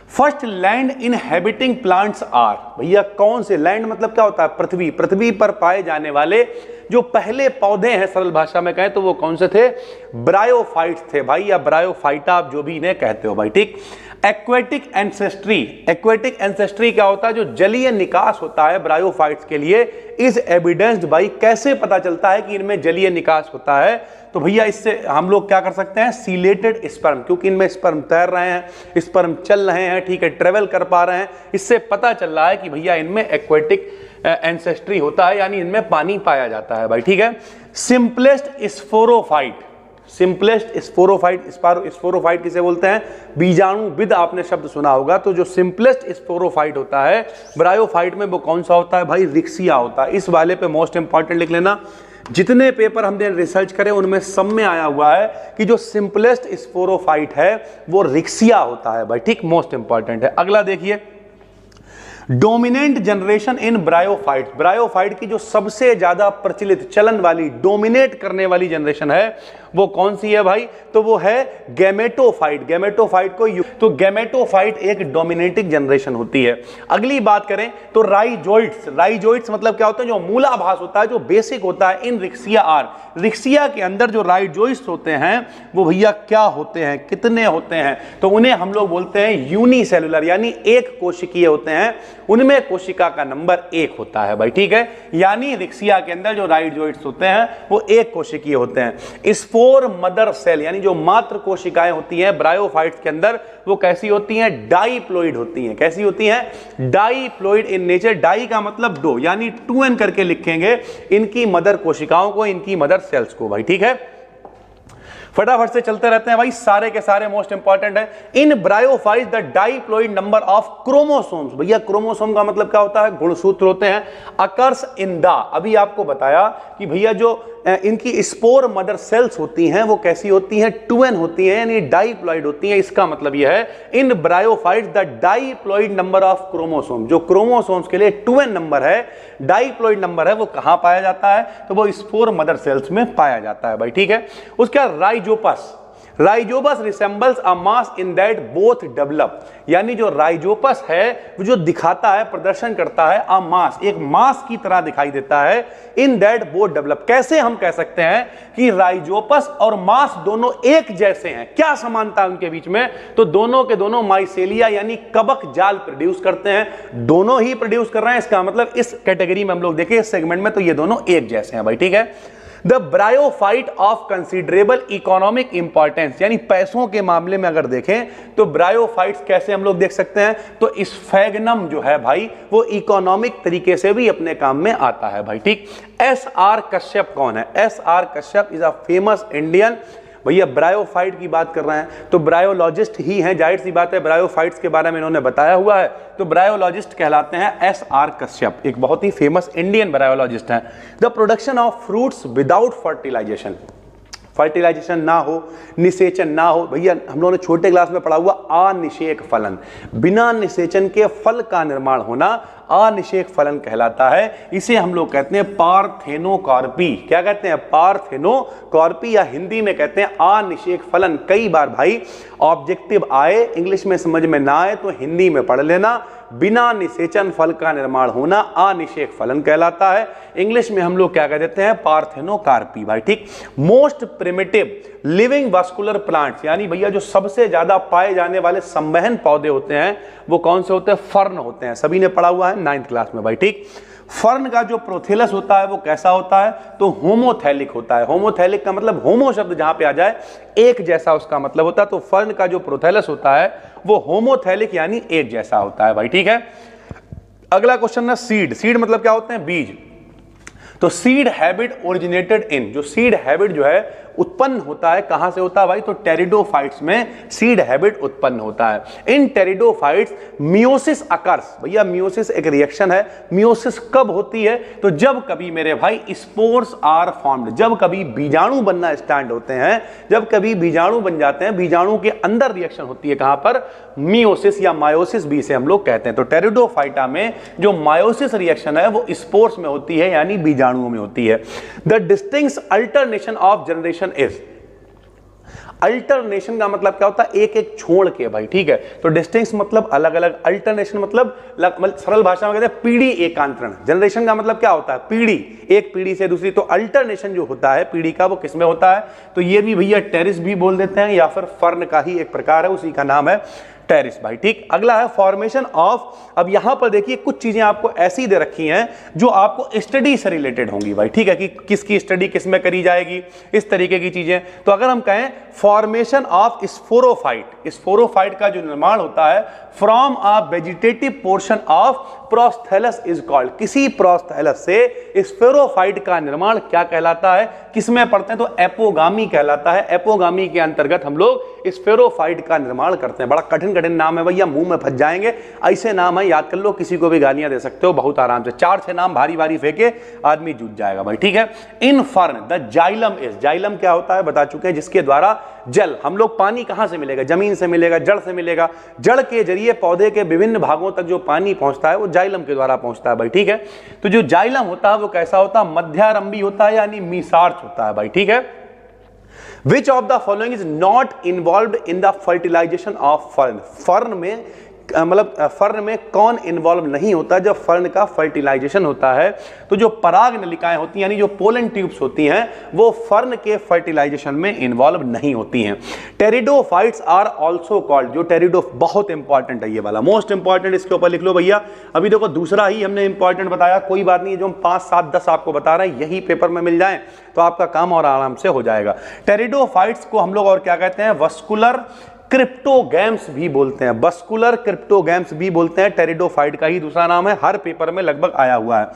First land inhabiting plants are, भैया कौन से? लैंड मतलब क्या होता है? पृथ्वी, पृथ्वी पर पाए जाने वाले जो पहले पौधे हैं, सरल भाषा में कहें तो वो कौन से थे? ब्रायोफाइट्स थे भाई, या ब्रायोफाइटा आप जो भी इन्हें कहते हो भाई, ठीक। एक्वेटिक एंसेस्ट्री, एक्वेटिक एंसेस्ट्री क्या होता है? जो जलीय निकास होता है ब्रायोफाइट्स के लिए, इज एविडेंस्ड भाई, कैसे पता चलता है कि इनमें जलीय निकास होता है? तो भैया इससे हम लोग क्या कर सकते हैं? सीलेटेड स्पर्म, क्योंकि इनमें स्पर्म तैर रहे हैं, स्पर्म चल रहे हैं, ठीक है, ट्रेवल कर पा रहे हैं, इससे पता चल रहा है कि भैया इनमें एक्वेटिक एंसेस्ट्री होता है, यानी इनमें पानी पाया जाता है भाई, ठीक है। Simplest sporophyte, simplest sporophyte, sporophyte किसे बोलते हैं? बीजाणुविद, आपने शब्द सुना होगा। तो जो सिंपलेस्ट स्पोरोफाइट होता है ब्रायोफाइट में, वो कौन सा होता है भाई? रिक्सिया होता है। इस वाले पे मोस्ट इंपॉर्टेंट लिख लेना, जितने पेपर हमने रिसर्च करे उनमें सब में आया हुआ है कि जो सिंपलेस्ट स्पोरोफाइट है वो रिक्सिया होता है भाई, ठीक, मोस्ट इंपॉर्टेंट है। अगला देखिए, dominant generation in bryophyte, bryophyte की जो सबसे ज्यादा प्रचलित चलन वाली डोमिनेट करने वाली जनरेशन है वो कौन सी है भाई? तो वो है गैमेटोफाइट। गैमेटोफाइट को तो गैमेटोफाइट एक डोमिनेटिंग जनरेशन होती है। अगली बात करें तो राइजोइट्स, राइजोइट्स मतलब क्या होता है? जो मूलाभास होता है, जो बेसिक होता है इन रिक्सिया आर, रिक्सिया के अंदर जो राइजोइट्स होते हैं वो भैया क्या होते हैं? कितने होते हैं? तो उन्हें हम लोग बोलते हैं यूनिसेलुलर, यानी एक कोशिकीय होते हैं, उनमें कोशिका का नंबर 1 होता है भाई, ठीक है। यानी रिक्सिया के अंदर जो राइजोइट्स होते हैं वो एक कोशिकीय होते हैं। स्पोर मदर सेल, यानी जो मात्र कोशिकाएं होती हैं ब्रायोफाइट्स के अंदर, वो कैसी होती हैं? डाइप्लॉइड होती हैं। कैसी होती हैं? Diploid in nature. डाई का मतलब दो, यानी 2n करके लिखेंगे इनकी मदर कोशिकाओं को, इनकी मदर सेल्स को भाई, ठीक है। फटाफट से चलते रहते हैं भाई, सारे के सारे मोस्ट इंपॉर्टेंट है। In bryophytes the diploid number of chromosomes, भैया क्रोमोसोम का मतलब क्या होता है? गुणसूत्र होते हैं। अकर्स इन द, अभी आपको बताया कि भैया जो इनकी स्पोर मदर सेल्स होती हैं वो कैसी होती हैं? 2n होती हैं, यानी डाइप्लॉइड होती हैं। इसका मतलब यह है in bryophytes the diploid number of chromosome, जो क्रोमोसोम्स के लिए 2n नंबर है, डाइप्लॉइड नंबर है, वो कहां पाया जाता है? तो वो स्पोर मदर सेल्स में पाया जाता है भाई, ठीक है। उसके बाद Rhizopus, Rhizopus resembles a mass in that both develop, यानी जो राइजोपस है वो जो दिखाता है, प्रदर्शन करता है अ मास, एक मास की तरह दिखाई देता है, इन दैट बोथ डेवलप। कैसे हम कह सकते हैं कि राइजोपस और मास दोनों एक जैसे हैं, क्या समानता है उनके बीच में? तो दोनों के दोनों माइसेलिया यानी कवक जाल प्रोड्यूस करते हैं, दोनों ही प्रोड्यूस कर रहे हैं। इसका मतलब इस कैटेगरी में हम लोग देखें, इस सेगमेंट में, तो ये दोनों एक जैसे हैं भाई, ठीक है। The bryophyte of considerable economic importance, यानी पैसों के मामले में अगर देखें तो ब्रायोफाइट्स कैसे हम लोग देख सकते हैं, तो स्फेगनम जो है भाई वो इकोनॉमिक तरीके से भी अपने काम में आता है भाई, ठीक। एस आर कश्यप कौन है? S R Kashyap is a famous Indian, भैया ब्रायोफाइट की बात कर रहे हैं तो ब्रायोलॉजिस्ट ही हैं, जाहिर सी बात है, ब्रायोफाइट्स के बारे में इन्होंने बताया हुआ है, तो ब्रायोलॉजिस्ट कहलाते हैं एस आर कश्यप, एक बहुत ही फेमस इंडियन ब्रायोलॉजिस्ट हैं। The production of fruits without fertilization, fertilization ना हो, निषेचन ना हो, भैया हम लोगों ने छोटे क्लास में पढ़ा हुआ अनिषेक फलन, बिना निषेचन के फल का निर्माण होना अनिषेक फलन कहलाता है। इसे हम लोग कहते हैं पार्थेनोकार्पी। क्या कहते हैं? पार्थेनोकार्पी, या हिंदी में कहते हैं अनिषेक फलन। कई बार भाई ऑब्जेक्टिव आए, इंग्लिश में समझ में ना आए तो हिंदी में पढ़ लेना, बिना निषेचन फल का निर्माण होना अनिषेक फलन कहलाता है। इंग्लिश में हम लोग क्या कह देते हैं? पार्थेनोकार्पी भाई, ठीक। Most primitive living vascular plants, यानी भैया जो सबसे ज्यादा पाए जाने वाले संवहन पौधे होते हैं वो कौन से होते हैं? फर्न होते हैं, सभी ने पढ़ा हुआ है 9th क्लास में भाई, ठीक। फर्न का जो प्रोथेलस होता है वो कैसा होता है? तो होमोथैलिक होता है। होमोथैलिक का मतलब होमो शब्द जहां पे आ जाए एक जैसा उसका मतलब होता है, तो फर्न का जो प्रोथेलस होता है वो होमोथैलिक यानी एक जैसा होता है भाई, ठीक है। अगला क्वेश्चन है सीड। सीड मतलब क्या होते हैं? बीज। तो सीड हैबिट ओरिजिनेटेड इन, जो सीड हैबिट जो है उत्पन्न होता है कहां से होता है भाई? तो टेरिडोफाइट्स में सीड हैबिट उत्पन्न होता है। इन टेरिडोफाइट्स मियोसिस अकर्स, भैया मियोसिस एक रिएक्शन है। मियोसिस कब होती है? तो जब कभी मेरे भाई स्पोर्स आर फॉर्म्ड, जब कभी बीजाणु बनना स्टार्ट होते हैं, जब कभी बीजाणु बन जाते हैं, बीजाणु के अंदर रिएक्शन होती है कहां पर? मियोसिस या मायोसिस भी से हम लोग कहते हैं। तो टेरिडोफाइटा में जो मायोसिस रिएक्शन है वो स्पोर्स में होती है यानी बीजाणुओं में होती है। The distinct alternation of generation is, alternation का मतलब क्या होता है? एक एक छोड़ के भाई, ठीक है। तो डिस्टिंक्ट मतलब अलग अलग, अल्टरनेशन मतलब सरल भाषा में कहते हैं पीढ़ी एकांतरण। जनरेशन का मतलब क्या होता है? पीढ़ी, एक पीढ़ी से दूसरी। तो अल्टरनेशन जो होता है पीढ़ी का वो किसमें होता है? तो ये भी भैया टेरिस भी बोल देते हैं या फिर फर्न का ही एक प्रकार है, उसी का नाम है टेरिस भाई, ठीक। अगला है फॉर्मेशन ऑफ। अब यहां पर देखिए कुछ चीजें आपको ऐसी दे रखी हैं जो आपको स्टडी से रिलेटेड होंगी भाई, ठीक है, कि किसकी स्टडी किस में करी जाएगी, इस तरीके की चीजें। तो अगर हम कहें फॉर्मेशन ऑफ स्पोरोफाइट, स्पोरोफाइट का जो निर्माण होता है from a vegetative portion of prothallus is called, किसी प्रोस्थेलस से स्फेरोफाइट का निर्माण क्या कहलाता है? किसमें पढ़ते हैं? तो एपोगामी कहलाता है। एपोगामी के अंतर्गत हम लोग स्फेरोफाइट का निर्माण करते हैं। बड़ा कठिन कठिन नाम है भैया, मुंह में फंस जाएंगे, ऐसे नाम है, याद कर लो, किसी को भी गालियां दे सकते हो बहुत आराम से। 4-6 नाम भारी भारी फेंके आदमी जूझ जाएगा भाई, ठीक है। In fern the xylem is, xylem क्या होता है बता चुके हैं, जिसके द्वारा जल, हम लोग पानी कहां से मिलेगा? जमीन से मिलेगा, जड़ से मिलेगा। जड़ के जरिए पौधे के विभिन्न भागों तक जो पानी पहुंचता है वो जाइलम के द्वारा पहुंचता है भाई, ठीक है। तो जो जाइलम होता है वो कैसा होता है? मध्यारंभी होता है यानी मीसार्च होता है भाई, ठीक है। Which of the following is not involved in the fertilization of fern? Fern में मतलब फर्न में कौन इन्वॉल्व नहीं होता जब फर्न का फर्टिलाइजेशन होता है? तो जो पराग नलिकाएं होती हैं यानी जो पोलन ट्यूब्स होती हैं वो फर्न के फर्टिलाइजेशन में इन्वॉल्व नहीं होती हैं। टेरिडोफाइट्स आर आल्सो कॉल्ड, जो टेरिडो बहुत इंपॉर्टेंट है, ये वाला मोस्ट इंपॉर्टेंट, इसके ऊपर लिख लो भैया। अभी देखो दूसरा ही हमने इंपॉर्टेंट बताया, कोई बात नहीं, जो हम 5, 7, 10 आपको बता रहे हैं यही पेपर में मिल जाए तो आपका काम और आराम से हो जाएगा। टेरिडोफाइट्स को हम लोग और क्या कहते हैं? वस्कुलर क्रिप्टोगैम्स भी बोलते हैं, वस्कुलर क्रिप्टोगैम्स भी बोलते हैं, टेरिडोफाइट का ही दूसरा नाम है, हर पेपर में लगभग आया हुआ है।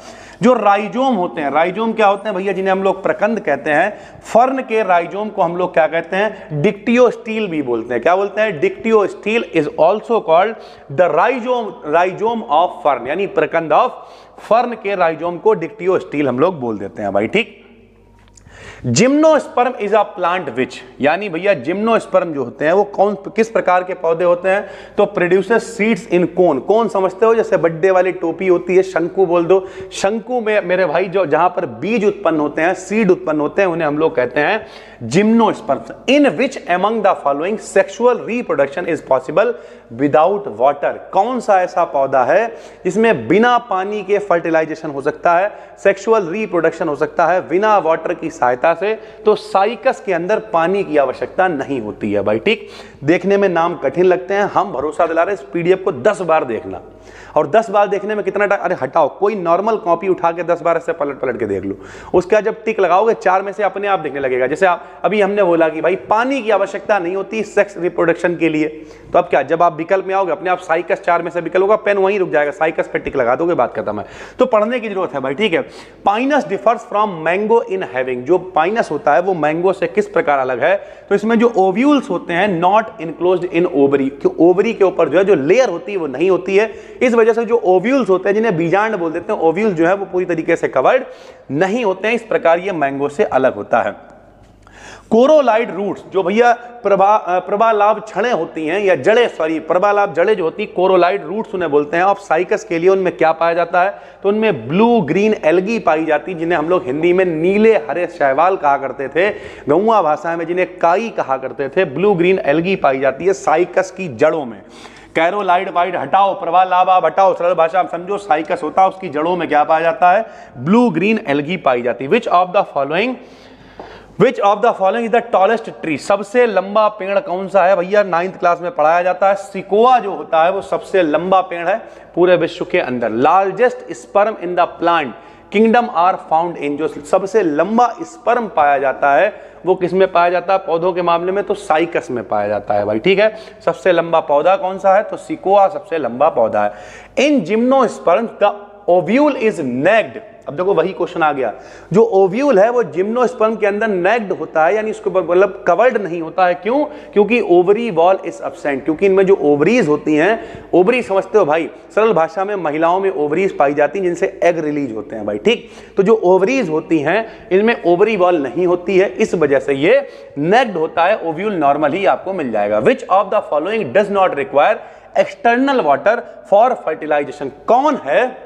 जो राइजोम होते हैं, राइजोम क्या होते हैं भैया? जिन्हें हम लोग प्रकंद कहते हैं। फर्न के राइजोम को हम लोग क्या कहते हैं? डिक्टियोस्टील भी बोलते हैं। क्या बोलते हैं? Dictyostele is also called the rhizome of fern, यानी प्रकंद ऑफ फर्न के राइजोम को डिक्टियोस्टील हम लोग बोल देते हैं भाई, ठीक। Gymnosperm is a plant which, यानी भैया जिम्नोस्पर्म जो होते हैं वो किस प्रकार के पौधे होते हैं? तो प्रोड्यूसेस सीड्स इन कोन। कोन समझते हो, जैसे बड्डे वाली टोपी होती है, शंकु बोल दो। शंकु में मेरे भाई जो जहां पर बीज उत्पन्न होते हैं, सीड उत्पन्न होते हैं, उन्हें हम लोग कहते हैं gymnosperm. In which among the following sexual reproduction is possible without water? कौन सा ऐसा पौधा है जिसमें बिना पानी के फर्टिलाइजेशन हो सकता है, सेक्सुअल रिप्रोडक्शन हो सकता है बिना वाटर की सहायता से? तो साइकस के अंदर पानी की आवश्यकता नहीं होती है भाई। ठीक, देखने में नाम कठिन लगते हैं, हम भरोसा दिला रहे हैं इस पीडीएफ को 10 बार देखना, और 10 बार देखने में कितना टाइम? अरे हटाओ, कोई नॉर्मल कॉपी उठा के 10 बार ऐसे पलट पलट के देख लो, उसका जब टिक लगाओगे 4 में से अपने आप दिखने लगेगा। जैसे आप अभी हमने बोला कि भाई पानी की आवश्यकता नहीं होती सेक्स रिप्रोडक्शन के लिए, तो अब क्या, जब आप विकल्प में आओगे अपने आप साइकस 4 में से विकल्प होगा, पेन वहीं रुक जाएगा, साइकस पे टिक लगा दोगे, बात खत्म है। तो पढ़ने की जरूरत है भाई। ठीक है, Pinus differs from mango in having. जो पाइनस होता है वो मैंगो से किस प्रकार अलग है? तो इसमें जो ओव्यूल्स होते हैं not enclosed in ovary, ovary के ऊपर जो है जो लेयर होती है वो नहीं होती है। इस वजह से जो ओव्यूल्स होते हैं, जिन्हें बीजांड बोल देते हैं, ओव्यूल जो है वो पूरी तरीके से कवर्ड नहीं होते हैं। इस प्रकार ये मैंगो से अलग होता है। कोरोलाइड रूट्स, जो भैया प्रभालाभ छड़ें होती हैं या जड़ें, सॉरी प्रभालाभ जड़ें जो होती, कोरोलाइड रूट्स उन्हें बोलते हैं। ऑफ साइकस के लिए उनमें क्या पाया जाता है? तो उनमें ब्लू ग्रीन एल्गी पाई जाती, जिन्हें हम लोग हिंदी में नीले हरे शैवाल कहा करते थे, गौवा भाषा में जिन्हें काई कहा करते थे। ब्लू ग्रीन एल्गी पाई जाती है साइकस की जड़ों में। कैरोलाइड वाइड हटाओ, प्रभालाभ आप हटाओ, सरल भाषा आप समझो, साइकस होता है उसकी जड़ों में क्या पाया जाता है? ब्लू ग्रीन एल्गी पाई जाती है। Which of the following is the tallest tree? सबसे लंबा पेड़ कौन सा है भैया? 9th क्लास में पढ़ाया जाता है। सिकोआ जो होता है वो सबसे लंबा पेड़ है पूरे विश्व के अंदर। Largest sperm in the plant kingdom are found in, जो सबसे लंबा स्पर्म पाया जाता है वो किस में पाया जाता है पौधों के मामले में? तो साइकस में पाया जाता है भाई। ठीक है, सबसे लंबा पौधा कौन सा है? तो सिकोआ सबसे लंबा पौधा है। In gymnosperm the ovule is naked. अब देखो वही क्वेश्चन आ गया, जो ओव्यूल है वो जिम्नोस्पर्म के अंदर नेक्ड होता है, यानी इसको मतलब कवर्ड नहीं होता है। क्यों? क्योंकि ओवरी वॉल इज एब्सेंट, क्योंकि इनमें जो ओवरीज होती हैं, ओवरी समझते हो भाई, सरल भाषा में महिलाओं में ओवरीज पाई जाती हैं जिनसे एग रिलीज होते हैं भाई। ठीक, तो जो ओवरीज होती हैं इनमें ओवरी वॉल नहीं होती है, इस वजह से ये नेक्ड होता है। ओव्यूल नॉर्मल ही आपको मिल जाएगा। Which of the following does not require external water for fertilization? कौन है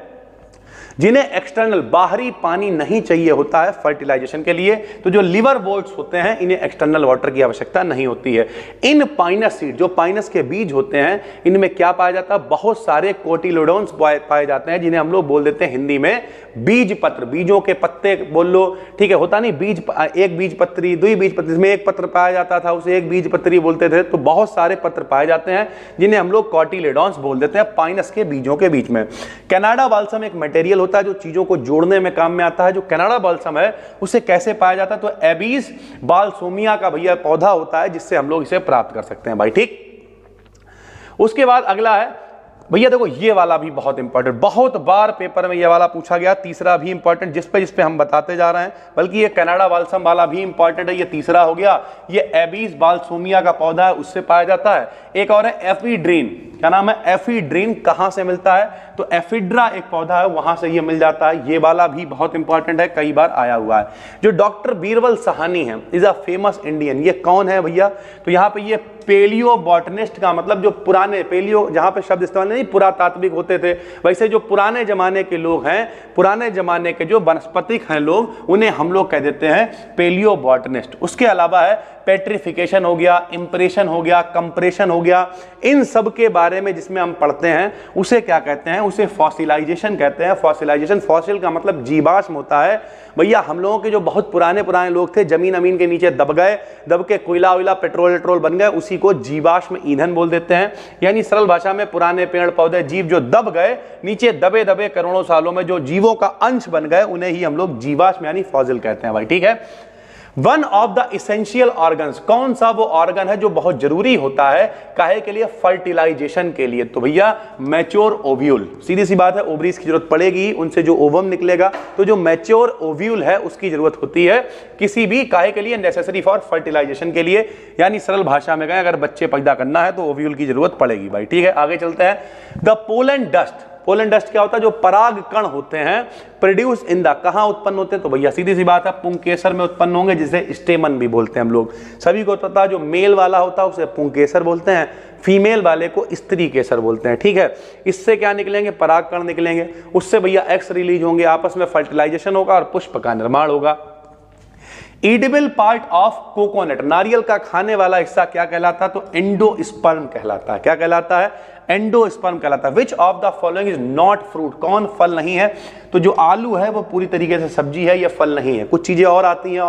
जिन्हें एक्सटर्नल बाहरी पानी नहीं चाहिए होता है फर्टिलाइजेशन के लिए? तो जो लिवर वोल्ट्स होते हैं इन्हें एक्सटर्नल वाटर की आवश्यकता नहीं होती है। इन पाइनस सीड, जो पाइनस के बीज होते हैं, इनमें क्या पाया जाता है? बहुत सारे कोटिलोडोन्स पाए जाते हैं, जिन्हें हम लोग बोल देते हैं हिंदी में बीज पत्र। बीजों के पत्ते बोल लो, ठीक है, होता नहीं बीज, एक बीज पत्री, दुई बीज पत्री, इसमें एक पत्र पाया जाता था उसे एक बीज पत्री बोलते थे। तो बहुत सारे पत्र पाए जाते हैं जिन्हें हम लोग कोटिलेडोन्स बोल देते हैं पाइनस के बीजों के बीच में। कनाडा बाल्सम एक मटेरियल होता है जो चीजों को जोड़ने में काम में आता है। जो कनाडा बाल्सम है उसे कैसे पाया जाता है? तो एबीस बाल्सोमिया का भैया पौधा होता है जिससे हम लोग इसे प्राप्त कर सकते हैं भाई। ठीक, उसके बाद अगला है भैया, देखो ये वाला भी बहुत इंपॉर्टेंट, बहुत बार पेपर में ये वाला पूछा गया। तीसरा भी इंपॉर्टेंट, जिस पे हम बताते जा रहे हैं, बल्कि ये कनाडा बाल्सम वाला भी इंपॉर्टेंट है। ये तीसरा हो गया, ये एबीस बाल्सोमिया का पौधा है, उससे पाया जाता है। एक और है एफिड्रीन, क्या नाम है? एफिड्रीन कहां से मिलता है? तो एफिड्रा एक पौधा है, वहां से ये मिल जाता है। ये वाला भी बहुत इंपॉर्टेंट है, कई बार आया हुआ है। जो डॉक्टर बीरबल साहनी है, इज अ फेमस इंडियन, ये कौन है भैया? तो यहाँ पे ये पेलियो बॉटनिस्ट का मतलब, जो पुराने पेलियो जहां पे शब्द इस्तेमाल नहीं पुरातात्विक होते थे, वैसे जो पुराने जमाने के लोग हैं, पुराने जमाने के जो वनस्पतिक हैं लोग, उन्हें हम लोग कह देते हैं पेलियो बॉटनिस्ट। उसके अलावा है पेट्रिफिकेशन हो गया, इंप्रेशन हो गया, कंप्रेशन हो गया, इन सब के बारे में जिसमें हम पढ़ते हैं उसे क्या कहते हैं? उसे फॉसिलाइजेशन कहते हैं। फॉसिलाइजेशन, फॉसिल का मतलब जीवाश्म होता है भैया। हम लोगों के जो बहुत पुराने लोग थे, जमीन अमीन के नीचे दब गए, दब के कोयला वोयला पेट्रोल बन गए, उसी को जीवाश्म ईंधन बोल देते हैं। यानी सरल भाषा में पुराने पेड़ पौधे जीव जो दब गए नीचे, दबे दबे करोड़ों सालों में जो जीवों का अंश बन गए, उन्हें ही हम लोग जीवाश्म यानी फॉसिल कहते हैं भाई। ठीक है, one of the essential organs, कौन सा वो ऑर्गन है जो बहुत जरूरी होता है काहे के लिए? फर्टिलाइजेशन के लिए। तो भैया मैच्योर ओव्यूल, सीधी सी बात है, ओवरीज की जरूरत पड़ेगी, उनसे जो ओवम निकलेगा, तो जो मैच्योर ओव्यूल है उसकी जरूरत होती है किसी भी काहे के लिए? नेसेसरी फॉर फर्टिलाइजेशन के लिए। यानी सरल भाषा में कहें, अगर बच्चे पैदा करना है तो ओव्यूल की जरूरत पड़ेगी भाई। ठीक है, आगे चलते हैं। The pollen dust, pollen dust क्या होता है? जो पराग कण होते हैं प्रोड्यूस इन द, कहां उत्पन्न होते हैं? तो भैया सीधी सी बात है, पुंकेसर में उत्पन्न होंगे, जिसे स्टेमन भी बोलते हैं हम लोग। सभी को पता है जो मेल वाला होता है उसे पुंकेसर बोलते हैं, फीमेल वाले को स्त्री केसर बोलते हैं। ठीक है, इससे क्या निकलेंगे? परागकण निकलेंगे, उससे भैया एक्स रिलीज होंगे, आपस में फर्टिलाइजेशन होगा और पुष्प का निर्माण होगा। ईडिबल पार्ट ऑफ कोकोनट, नारियल का खाने वाला हिस्सा क्या कहलाता है? तो एंडोस्पर्म कहलाता है। क्या कहलाता है? एंडोस्पर्म कहलाता है। Which of the following is not fruit, कौन फल नहीं है? तो जो आलू है वो पूरी तरीके से सब्जी है, या फल नहीं है। कुछ चीजें और आती हैं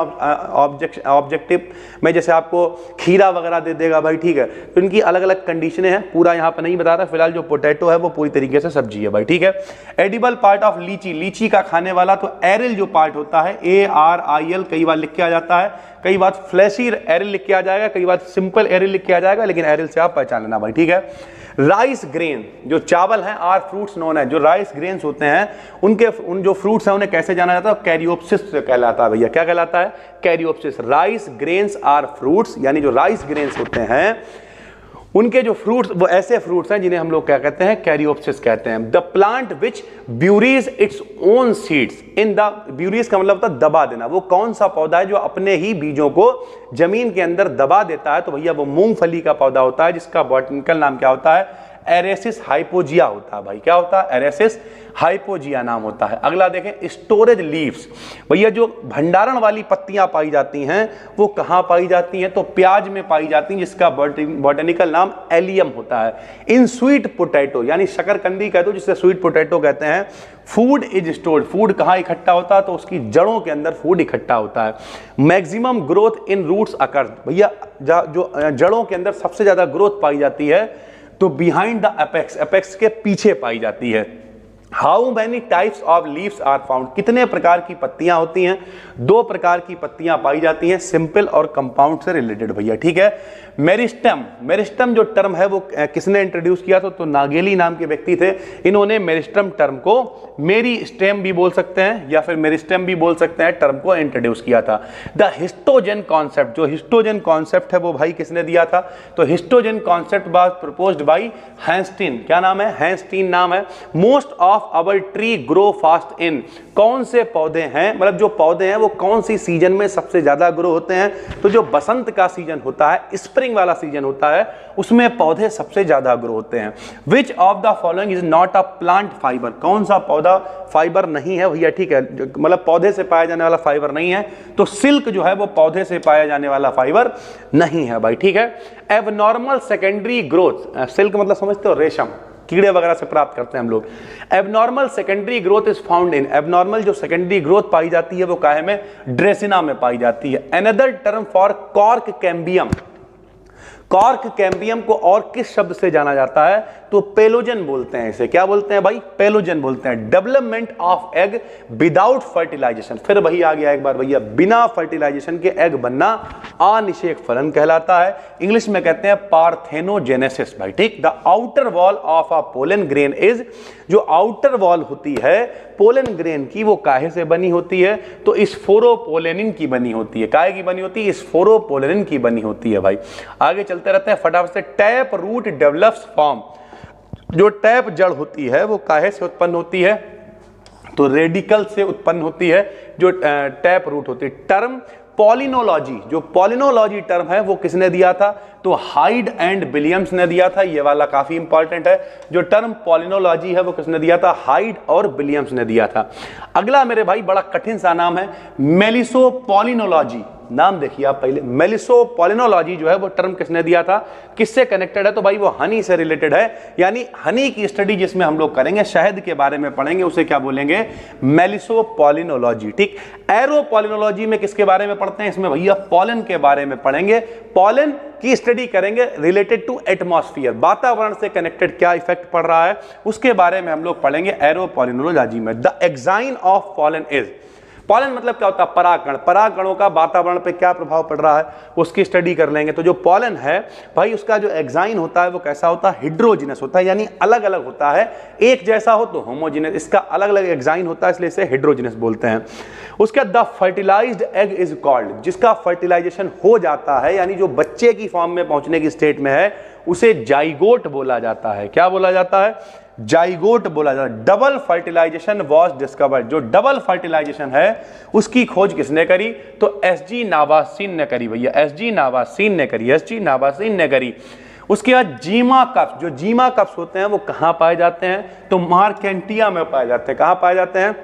ऑब्जेक्टिव में, जैसे आपको खीरा वगैरह दे देगा भाई, ठीक है, तो इनकी अलग अलग कंडीशनें हैं, पूरा यहाँ पर नहीं बता रहा। फिलहाल जो पोटैटो है वो पूरी तरीके से सब्जी है भाई, ठीक है। एडिबल पार्ट ऑफ लीची, लीची का खाने वाला तो एरिल जो पार्ट होता है, ARIL, कई बार लिख के आ जाता है, कई बार फ्लैशी एरिल लिख के आ जाएगा, कई बार सिंपल एरिल लिख के आ जाएगा, लेकिन एरिल से आप पहचान लेना भाई, ठीक है। राइस ग्रेन, जो चावल हैं, आर फ्रूट्स नोन है, जो राइस ग्रेन्स होते हैं उन जो फ्रूट्स हैं उन्हें कैसे जाना जाता है? कैरियोप्सिस कहलाता है भैया। क्या कहलाता है? Caryopsis. Rice grains are fruits, यानी जो राइस ग्रेन्स होते हैं उनके जो फ्रूट्स, वो ऐसे फ्रूट्स हैं जिन्हें हम लोग क्या कहते हैं? कैरियोप्सिस कहते हैं। The plant which ब्यूरीज its own seeds in the, ब्यूरीज का मतलब होता है दबा देना। वो कौन सा पौधा है जो अपने ही बीजों को जमीन के अंदर दबा देता है? तो भैया वो मूंगफली का पौधा होता है, जिसका बॉटनिकल नाम क्या होता है? एरेसिस हाइपोजिया होता है भाई। क्या होता है? एरेसिस हाइपोजिया नाम होता है। अगला देखें, स्टोरेज लीव्स, भैया जो भंडारण वाली पत्तियां पाई जाती हैं वो कहां पाई जाती हैं? तो प्याज में पाई जाती हैं, जिसका बॉटनिकल नाम एलियम होता है। इन स्वीट पोटैटो, यानी शकरकंदी कहते हो जिसे स्वीट पोटैटो कहते हैं, फूड इज स्टोर्ड, फूड कहां इकट्ठा होता है? तो उसकी जड़ों के अंदर फूड इकट्ठा होता है। मैक्सिमम ग्रोथ इन रूट्स अकर, भैया जो जड़ों के अंदर सबसे ज्यादा ग्रोथ पाई जाती है तो बिहाइंड द एपेक्स, एपेक्स के पीछे पाई जाती है। How many types of leaves are found, कितने प्रकार की पत्तियां होती हैं? 2 प्रकार की पत्तियां पाई जाती हैं, सिंपल और कंपाउंड से रिलेटेड भैया, ठीक है। मेरिस्टम, मेरिस्टम जो टर्म है वो किसने इंट्रोड्यूस किया था? तो नागेली नाम के व्यक्ति थे। इन्होंने मेरिस्टम टर्म को मेरी स्टेम भी बोल सकते हैं या फिर मेरिस्टम भी बोल सकते हैं, टर्म को इंट्रोड्यूस किया था। द हिस्टोजन कॉन्सेप्ट, जो हिस्टोजन कॉन्सेप्ट है वो भाई किसने दिया था? तो histogen concept was proposed by Hanstein. क्या नाम है? हैंस्टीन नाम है। Most of our tree grow fast in, कौन से पौधे हैं, मतलब जो पौधे हैं वो कौन सी सीजन में सबसे ज्यादा ग्रो होते हैं? तो जो बसंत का सीजन होता है, स्प्रिंग वाला सीजन होता है, उसमें पौधे सबसे ज्यादा ग्रो होते हैं। Which of the following is not a plant fibre, कौन सा पौधा फाइबर नहीं है भैया, ठीक है, मतलब पौधे से पाया जाने वाला फाइबर नहीं है? तो सिल्क जो है वो पौधे से पाया जाने वाला फाइबर नहीं है भाई, ठीक है। एबनॉर्मल सेकेंडरी ग्रोथ, सिल्क मतलब समझते हो? रेशम, कीड़े वगैरह से प्राप्त करते हैं हम लोग। Abnormal secondary growth is found in, abnormal जो सेकेंडरी ग्रोथ पाई जाती है वो काहे में? ड्रेसिना में पाई जाती है। Another term for cork cambium, cork cambium को और किस शब्द से जाना जाता है? तो पेलोजन बोलते हैं इसे। क्या बोलते हैं भाई? पेलोजन बोलते हैं। Development of egg without fertilization, फिर वही आ गया एक बार भैया, बिना फर्टिलाइजेशन के एग बनना अनिषेक फलन कहलाता है। इंग्लिश में कहते हैं पार्थेनोजेनेसिस भाई, ठीक। The outer wall of a pollen grain is, जो आउटर वॉल होती है पोलन ग्रेन की वो काहे से बनी होती है? तो स्फोरोपोलेनिन की बनी होती है। काहे की बनी होती है? स्फोरोपोलेनिन की बनी होती है भाई। आगे चलते रहते हैं फटाफट से। टैप रूट डेवलप्स फॉर्म, जो टैप जड़ होती है वो काहे से उत्पन्न होती है? तो रेडिकल से उत्पन्न होती है, जो टैप रूट होती है। टर्म पॉलिनोलॉजी, जो पॉलिनोलॉजी टर्म है वो किसने दिया था? तो हाइड एंड विलियम्स ने दिया था। ये वाला काफी इंपॉर्टेंट है, जो टर्म पॉलिनोलॉजी है वो किसने दिया था? हाइड और विलियम्स ने दिया था। अगला मेरे भाई बड़ा कठिन सा नाम है मेलिसोपोलिनोलॉजी। नाम देखिए आप पहले, मेलिसोपोलिनोलॉजी जो है वो टर्म किसने दिया था? किससे कनेक्टेड है? तो भाई वो हनी से रिलेटेड है, यानी हनी की स्टडी जिसमें हम लोग करेंगे, शहद के बारे में पढ़ेंगे, उसे क्या बोलेंगे? मेलिसोपोलिनोलॉजी, ठीक। एरोपोलिनोलॉजी में किसके बारे में पढ़ते हैं? इसमें भैया पॉलन के बारे में पढ़ेंगे, पॉलन की स्टडी करेंगे रिलेटेड टू एटमॉस्फेयर, वातावरण से कनेक्टेड क्या इफेक्ट पड़ रहा है उसके बारे में हम लोग पढ़ेंगे एरोपोलिनोलॉजी में। The exine of pollen is, pollen मतलब क्या होता है? परागकण, परागकणों का वातावरण पे क्या प्रभाव पड़ रहा है उसकी स्टडी कर लेंगे। तो जो पॉलन है भाई उसका जो एक्साइन होता है वो कैसा होता है? हिड्रोजिनस होता है, यानी अलग अलग होता है। एक जैसा हो तो होमोजिनस, इसका अलग अलग एक्साइन होता है इसलिए इसे हिड्रोजिनस बोलते हैं। उसके the fertilized egg is called, जिसका फर्टिलाइजेशन हो जाता है यानी जो बच्चे की फॉर्म में पहुंचने की स्टेट में है उसे जाइगोट बोला जाता है। क्या बोला जाता है? जाइगोट बोला जाता है। डबल फर्टिलाइजेशन वॉज डिस्कवर्ड, जो डबल फर्टिलाइजेशन है उसकी खोज किसने करी? तो एसजी नावासीन ने करी भैया, एसजी नावासीन ने करी, एसजी नावासीन ने करी। उसके बाद जीमा कप्स, जो जीमा कप्स होते हैं वो कहाँ पाए जाते हैं? तो मार्केंटिया में पाए जाते हैं। कहाँ पाए जाते हैं?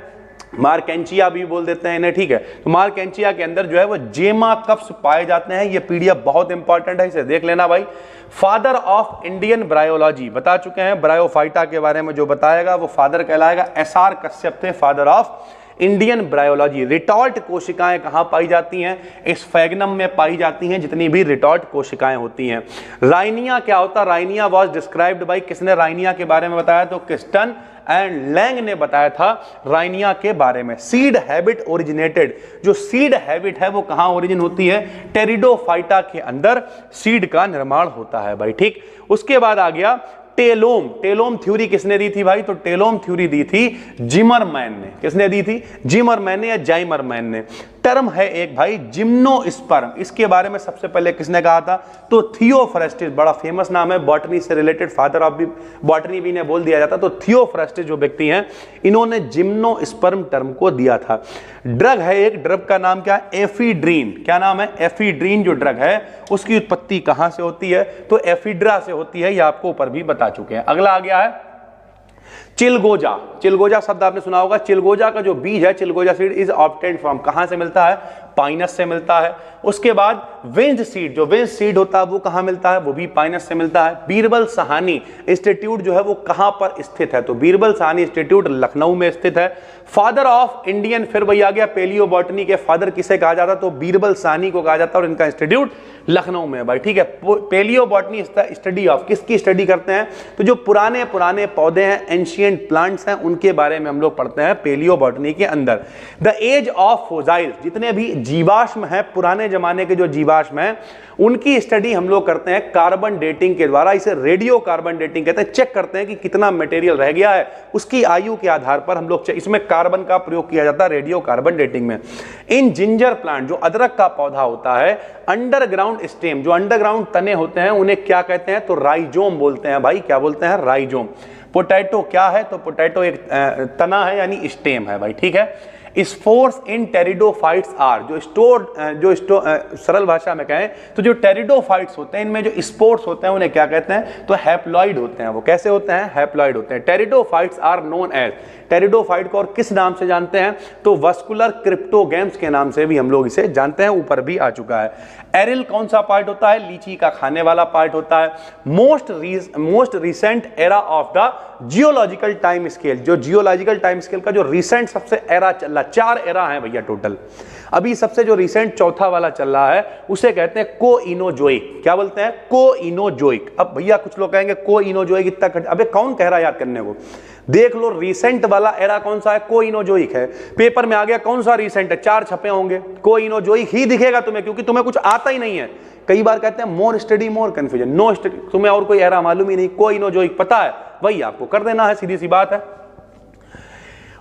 मार्केंचिया भी बोल देते हैं इन्हें, ठीक है। तो मार्केंचिया के अंदर जो है वो जेमा कप्स पाए जाते हैं। ये पीडीएफ बहुत इंपॉर्टेंट है, इसे देख लेना भाई। फादर ऑफ इंडियन ब्रायोलॉजी बता चुके हैं, ब्रायोफाइटा के बारे में जो बताएगा वो फादर कहलाएगा। एसआर कश्यप थे father of Indian bryology. Retort कोशिकाएं कहां पाई जाती हैं? स्फैग्नम में पाई जाती हैं, जितनी भी रिटॉर्ट कोशिकाएं होती हैं। राइनिया क्या होता है? राइनिया वाज डिस्क्राइब्ड बाय, किसने राइनिया के बारे में बताया? तो क्रिस्टन एंड लैंग ने बताया था राइनिया के बारे में। सीड हैबिट ओरिजिनेटेड, जो सीड हैबिट है वो कहां ओरिजिन होती है? टेरिडोफाइटा के अंदर सीड का निर्माण होता है भाई, ठीक। उसके बाद आ गया टेलोम। टेलोम थ्योरी किसने दी थी भाई? तो टेलोम थ्योरी दी थी जिमरमैन ने। किसने दी थी? जिमरमैन ने या जाइमरमैन ने। टर्म है एक भाई जिम्नोस्पर्म, इसके बारे में सबसे पहले किसने कहा था? तो थियोफ्रेस्टिस, बड़ा फेमस नाम है, बॉटनी से रिलेटेड फादर ऑफ बॉटनी भी ने बोल दिया जाता। तो थियोफ्रेस्टिस जो व्यक्ति हैं इन्होंने जिम्नोस्पर्म टर्म को दिया था। ड्रग है एक, ड्रग का नाम क्या है? एफिड्रीन। क्या नाम है? एफिड्रीन जो ड्रग है उसकी उत्पत्ति कहां से होती है? तो एफिड्रा से होती है, ये आपको ऊपर भी बता चुके हैं। अगला आ गया है चिलगोजा। चिलगोजा शब्द आपने सुना होगा। चिलगोजा का जो बीज है, चिलगोजा सीड इज ऑब्टेन्ड फ्रॉम, कहां से मिलता है? पाइनस से मिलता है। उसके बाद विंज सीड, जो विंज सीड होता है वो कहां मिलता है? वो भी पाइनस से मिलता है। बीरबल साहनी इंस्टीट्यूट जो है वो कहां पर स्थित है? तो बीरबल साहनी इंस्टीट्यूट लखनऊ में स्थित है। फादर ऑफ इंडियन, फिर वही आ गया, पेलियो बॉटनी के फादर किसे कहा जाता? तो बीरबल साहनी को कहा जाता है और इनका इंस्टीट्यूट लखनऊ में है भाई, ठीक है। पेलियो बॉटनी स्टडी ऑफ, किसकी स्टडी करते हैं? तो जो पुराने पुराने पौधे हैं, एंशिएंट प्लांट्स हैं, उनके बारे में हम लोग पढ़ते हैं पेलियो बॉटनी के अंदर। द एज ऑफ फोजाइल, जितने भी जीवाश्म है, पुराने जमाने के जो जीवाश्म है उनकी स्टडी हम लोग करते हैं कार्बन डेटिंग के द्वारा। इसे रेडियो कार्बन डेटिंग कहते हैं। चेक करते हैं कि कितना मटेरियल रह गया है, उसकी आयु के आधार पर हम लोग इसमें कार्बन का प्रयोग किया जाता है रेडियो कार्बन डेटिंग में। इन जिंजर प्लांट, जो अदरक का पौधा होता है, अंडरग्राउंड स्टेम, जो अंडरग्राउंड तने होते हैं उन्हें क्या कहते हैं? तो राइजोम बोलते हैं भाई। क्या बोलते हैं? राइजोम। पोटैटो क्या है? तो पोटैटो एक तना है यानी स्टेम है भाई, ठीक है। स्पोर्स इन टेरिडोफाइट्स आर, सरल भाषा में कहें तो जो टेरिडोफाइट्स होते हैं इनमें जो स्पोर्स होते हैं उन्हें क्या कहते हैं? तो हैप्लॉइड होते हैं। वो कैसे होते हैं? हैप्लॉइड होते हैं। Pteridophytes are known as, pteridophyte को और किस नाम से जानते हैं? तो वस्कुलर क्रिप्टोगेम्स के नाम से भी हम लोग इसे जानते हैं, ऊपर भी आ चुका है। एरिल कौन सा पार्ट होता है? लीची का खाने वाला पार्ट होता है। Most recent era of the geological time scale, जो जियोलॉजिकल टाइम स्केल का जो रिसेंट सबसे एरा चल रहा, 4 एरा है भैया टोटल। अभी सबसे जो रिसेंट चौथा वाला चल रहा है उसे कहते हैं कोइनोजोइक। क्या बोलते हैं? कोइनोजोइक। अब भैया कुछ लोग कहेंगे कोइनोजोइक इतना अबे कौन कह रहा है याद करने को? देख लो रिसेंट वाला एरा कौन सा है? कोइनोजोइक है। पेपर में आ गया कौन सा रिसेंट है, 4 छपे होंगे, कोइनोजोइक ही दिखेगा तुम्हें, क्योंकि तुम्हें कुछ आता ही नहीं है। कई बार कहते हैं more study more confusion, no study, तुम्हें और कोई एरा मालूम ही नहीं, कोइनोजोइक पता है वही आपको कर देना है, सीधी सी बात है।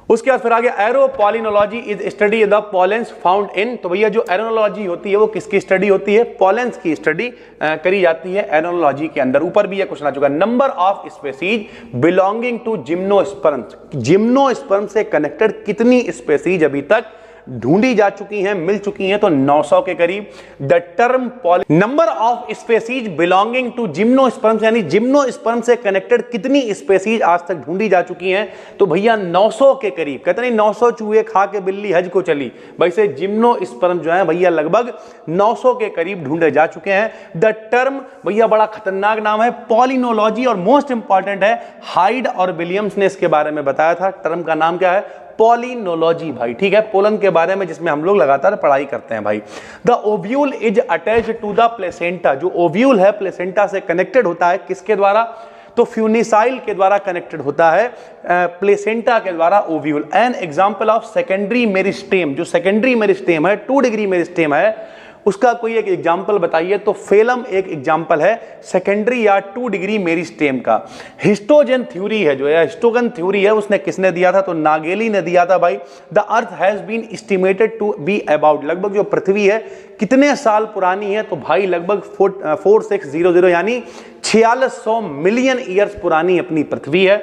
उसके बाद फिर आगे aeropalynology is study the pollens found in. तो भैया जो एरोनोलॉजी होती है वो किसकी स्टडी होती है? पॉलेंस की स्टडी करी जाती है एरोनोलॉजी के अंदर। ऊपर भी ये क्वेश्चन आ चुका है। Number of species belonging to gymnosperms, gymnosperm से कनेक्टेड कितनी स्पेसीज अभी तक ढूंढी जा चुकी हैं, मिल चुकी हैं? तो 900 के करीब। The term number of species belonging to gymnosperms, यानी जिम्नोस्पर्म से कनेक्टेड कितनी स्पेसीज आज तक ढूंढी जा चुकी हैं? तो भैया 900 के करीब। कहते नहीं 900 चूहे खा के बिल्ली हज को चली, वैसे जिम्नोस्पर्म जो है भैया लगभग 900 के करीब ढूंढे जा चुके हैं। द टर्म भैया बड़ा खतरनाक नाम है, पॉलिनोलॉजी, और मोस्ट इंपॉर्टेंट है, हाइड और विलियम्स ने इसके बारे में बताया था। टर्म का नाम क्या है? पॉलिनोलॉजी भाई, ठीक है। पोलन के बारे में जिसमें हम लोग लगातार पढ़ाई करते हैं भाई। The ovule is attached to the placenta, जो ओव्यूल है प्लेसेंटा से कनेक्टेड होता है किसके द्वारा? तो फ्यूनिसाइल के द्वारा कनेक्टेड होता है, प्लेसेंटा के द्वारा ovule. N example of secondary meristem, जो सेकेंडरी मेरिस्टेम है, 2 डिग्री मेरिस्टेम है, उसका कोई एक एग्जाम्पल बताइए। तो फेलम एक एग्जाम्पल है सेकेंडरी या 2 डिग्री मेरिस्टेम का। हिस्टोजन थ्योरी है, जो है हिस्टोगन थ्योरी है, उसने किसने दिया था? तो नागेली ने दिया था भाई। The earth has been estimated to be about, लगभग जो पृथ्वी है कितने साल पुरानी है? तो भाई लगभग 4600 यानी 4600 मिलियन ईयर्स पुरानी अपनी पृथ्वी है।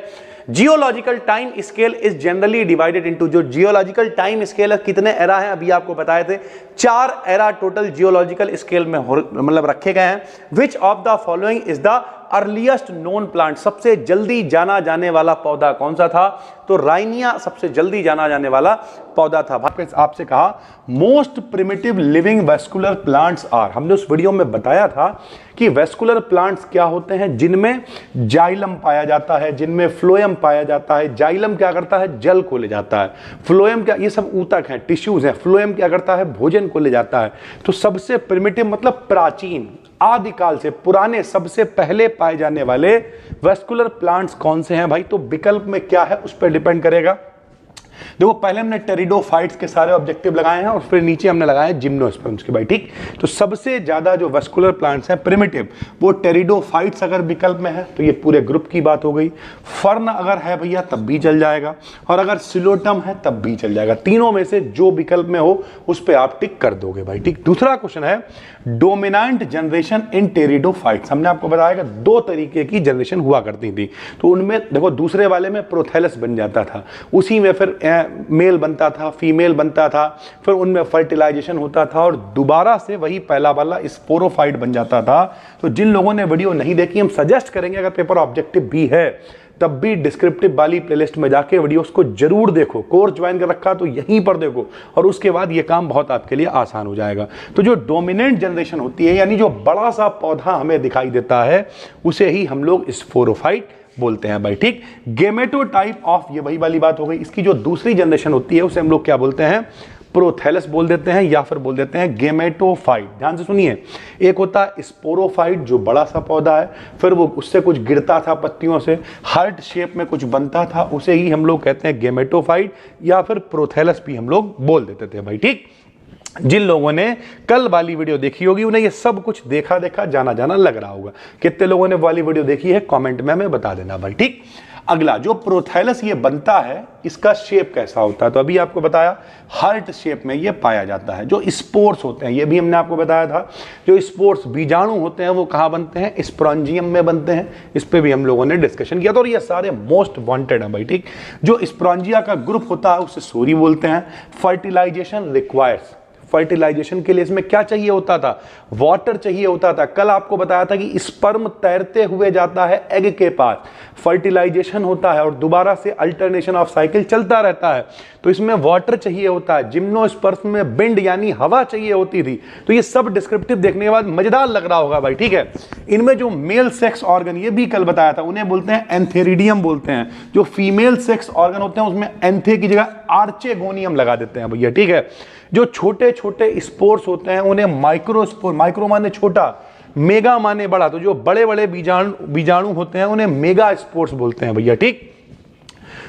Geological time scale is generally divided into, जो जियोलॉजिकल टाइम स्केल है कितने एरा हैं अभी आपको बताए थे, 4 एरा टोटल जियोलॉजिकल स्केल में मतलब रखे गए हैं। Which of the following is the earliest known plant, सबसे जल्दी जाना जाने वाला पौधा कौन सा था? तो राइनिया सबसे जल्दी जाना जाने वाला पौधा था। आपसे कहा most primitive living vascular plants are, हमने उस वीडियो में बताया था कि वेस्कुलर प्लांट्स क्या होते हैं, जिनमें जाइलम पाया जाता है, जिनमें फ्लोएम पाया जाता है। जाइलम क्या करता है? जल को ले जाता है। फ्लोएम क्या, ये सब ऊतक हैं, टिश्यूज हैं। फ्लोएम क्या करता है? भोजन को ले जाता है। तो सबसे प्रिमिटिव मतलब प्राचीन, आदिकाल से पुराने, सबसे पहले पाए जाने वाले वेस्कुलर प्लांट्स कौन से हैं भाई? तो विकल्प में क्या है उस पर डिपेंड करेगा। देखो पहले हमने टेरिडोफाइट्स के सारे ऑब्जेक्टिव लगाए हैं और फिर नीचे हमने लगाए जिम्नोस्पर्म्स के भाई, ठीक। तो सबसे ज्यादा जो वेस्कुलर प्लांट्स हैं प्रिमिटिव, वो टेरिडोफाइट्स अगर विकल्प में है तो ये पूरे ग्रुप की बात हो गई। फर्न अगर है भैया तब भी चल जाएगा, और अगर सिलोटम है तब भी चल जाएगा। तीनों में से जो विकल्प में हो उस पर आप टिक कर दोगे भाई, ठीक। दूसरा क्वेश्चन है डोमिनेंट जनरेशन इन टेरिडोफाइट्स। हमने आपको बताया कि 2 तरीके की जनरेशन हुआ करती थी। तो उनमें देखो दूसरे वाले में प्रोथैलस बन जाता था, उसी में फिर मेल बनता था, फीमेल बनता था, फिर उनमें फर्टिलाइजेशन होता था और दोबारा से वही पहला वाला स्पोरोफाइट बन जाता था। तो जिन लोगों ने वीडियो नहीं देखी, हम सजेस्ट करेंगे अगर पेपर ऑब्जेक्टिव भी है तब भी डिस्क्रिप्टिव वाली प्लेलिस्ट में जाके वीडियोस को जरूर देखो। कोर्स ज्वाइन कर रखा तो यहीं पर देखो, और उसके बाद ये काम बहुत आपके लिए आसान हो जाएगा। तो जो डोमिनेंट जनरेशन होती है, यानी जो बड़ा सा पौधा हमें दिखाई देता है, उसे ही हम लोग स्पोरोफाइट बोलते हैं भाई, ठीक। गेमेटोटाइप ऑफ, ये वही वाली बात हो गई। इसकी जो दूसरी जनरेशन होती है उसे हम लोग क्या बोलते हैं? प्रोथैलस बोल देते हैं, या फिर बोल देते हैं गेमेटोफाइट। ध्यान से सुनिए, एक होता है स्पोरोफाइट जो बड़ा सा पौधा है, फिर वो उससे कुछ गिरता था पत्तियों से, हार्ट शेप में कुछ बनता था, उसे ही हम लोग कहते हैं गेमेटोफाइट, या फिर प्रोथैलस भी हम लोग बोल देते थे भाई, ठीक। जिन लोगों ने कल वाली वीडियो देखी होगी उन्हें ये सब कुछ देखा देखा जाना जाना लग रहा होगा। कितने लोगों ने वाली वीडियो देखी है कमेंट में हमें बता देना भाई, ठीक। अगला जो प्रोथैलस ये बनता है, इसका शेप कैसा होता है? तो अभी आपको बताया हार्ट शेप में ये पाया जाता है। जो स्पोर्स होते हैं, ये भी हमने आपको बताया था, जो स्पोर्स बीजाणु होते हैं वो कहाँ बनते हैं? स्प्रॉन्जियम में बनते हैं। इस पे भी हम लोगों ने डिस्कशन किया था, और ये सारे मोस्ट वांटेड हैं भाई, ठीक। जो स्प्रॉन्जिया का ग्रुप होता है उसे सोरी बोलते हैं। फर्टिलाइजेशन रिक्वायर्स, फर्टिलाइजेशन के लिए इसमें क्या चाहिए होता था? वाटर चाहिए होता था। कल आपको बताया था कि स्पर्म तैरते हुए जाता है एग के पास, फर्टिलाइजेशन होता है और दोबारा से अल्टरनेशन ऑफ साइकिल चलता रहता है, तो इसमें वाटर चाहिए होता है। जिम्नोस्पर्म में विंड यानी हवा चाहिए होती थी। तो ये सब डिस्क्रिप्टिव देखने के बाद मजेदार लग रहा होगा भाई, ठीक है। इनमें जो मेल सेक्स ऑर्गन, ये भी कल बताया था, उन्हें बोलते हैं एंथेरिडियम बोलते हैं। जो फीमेल सेक्स ऑर्गन होते हैं उसमें एंथे की जगह आर्चेगोनियम लगा देते हैं भैया, ठीक है। जो छोटे छोटे स्पोर्स होते हैं उन्हें माइक्रोस्पोर, माइक्रो माने छोटा, मेगा माने बड़ा, तो जो बड़े बड़े बीजाणु होते हैं उन्हें मेगा स्पोर्स बोलते हैं भैया, ठीक।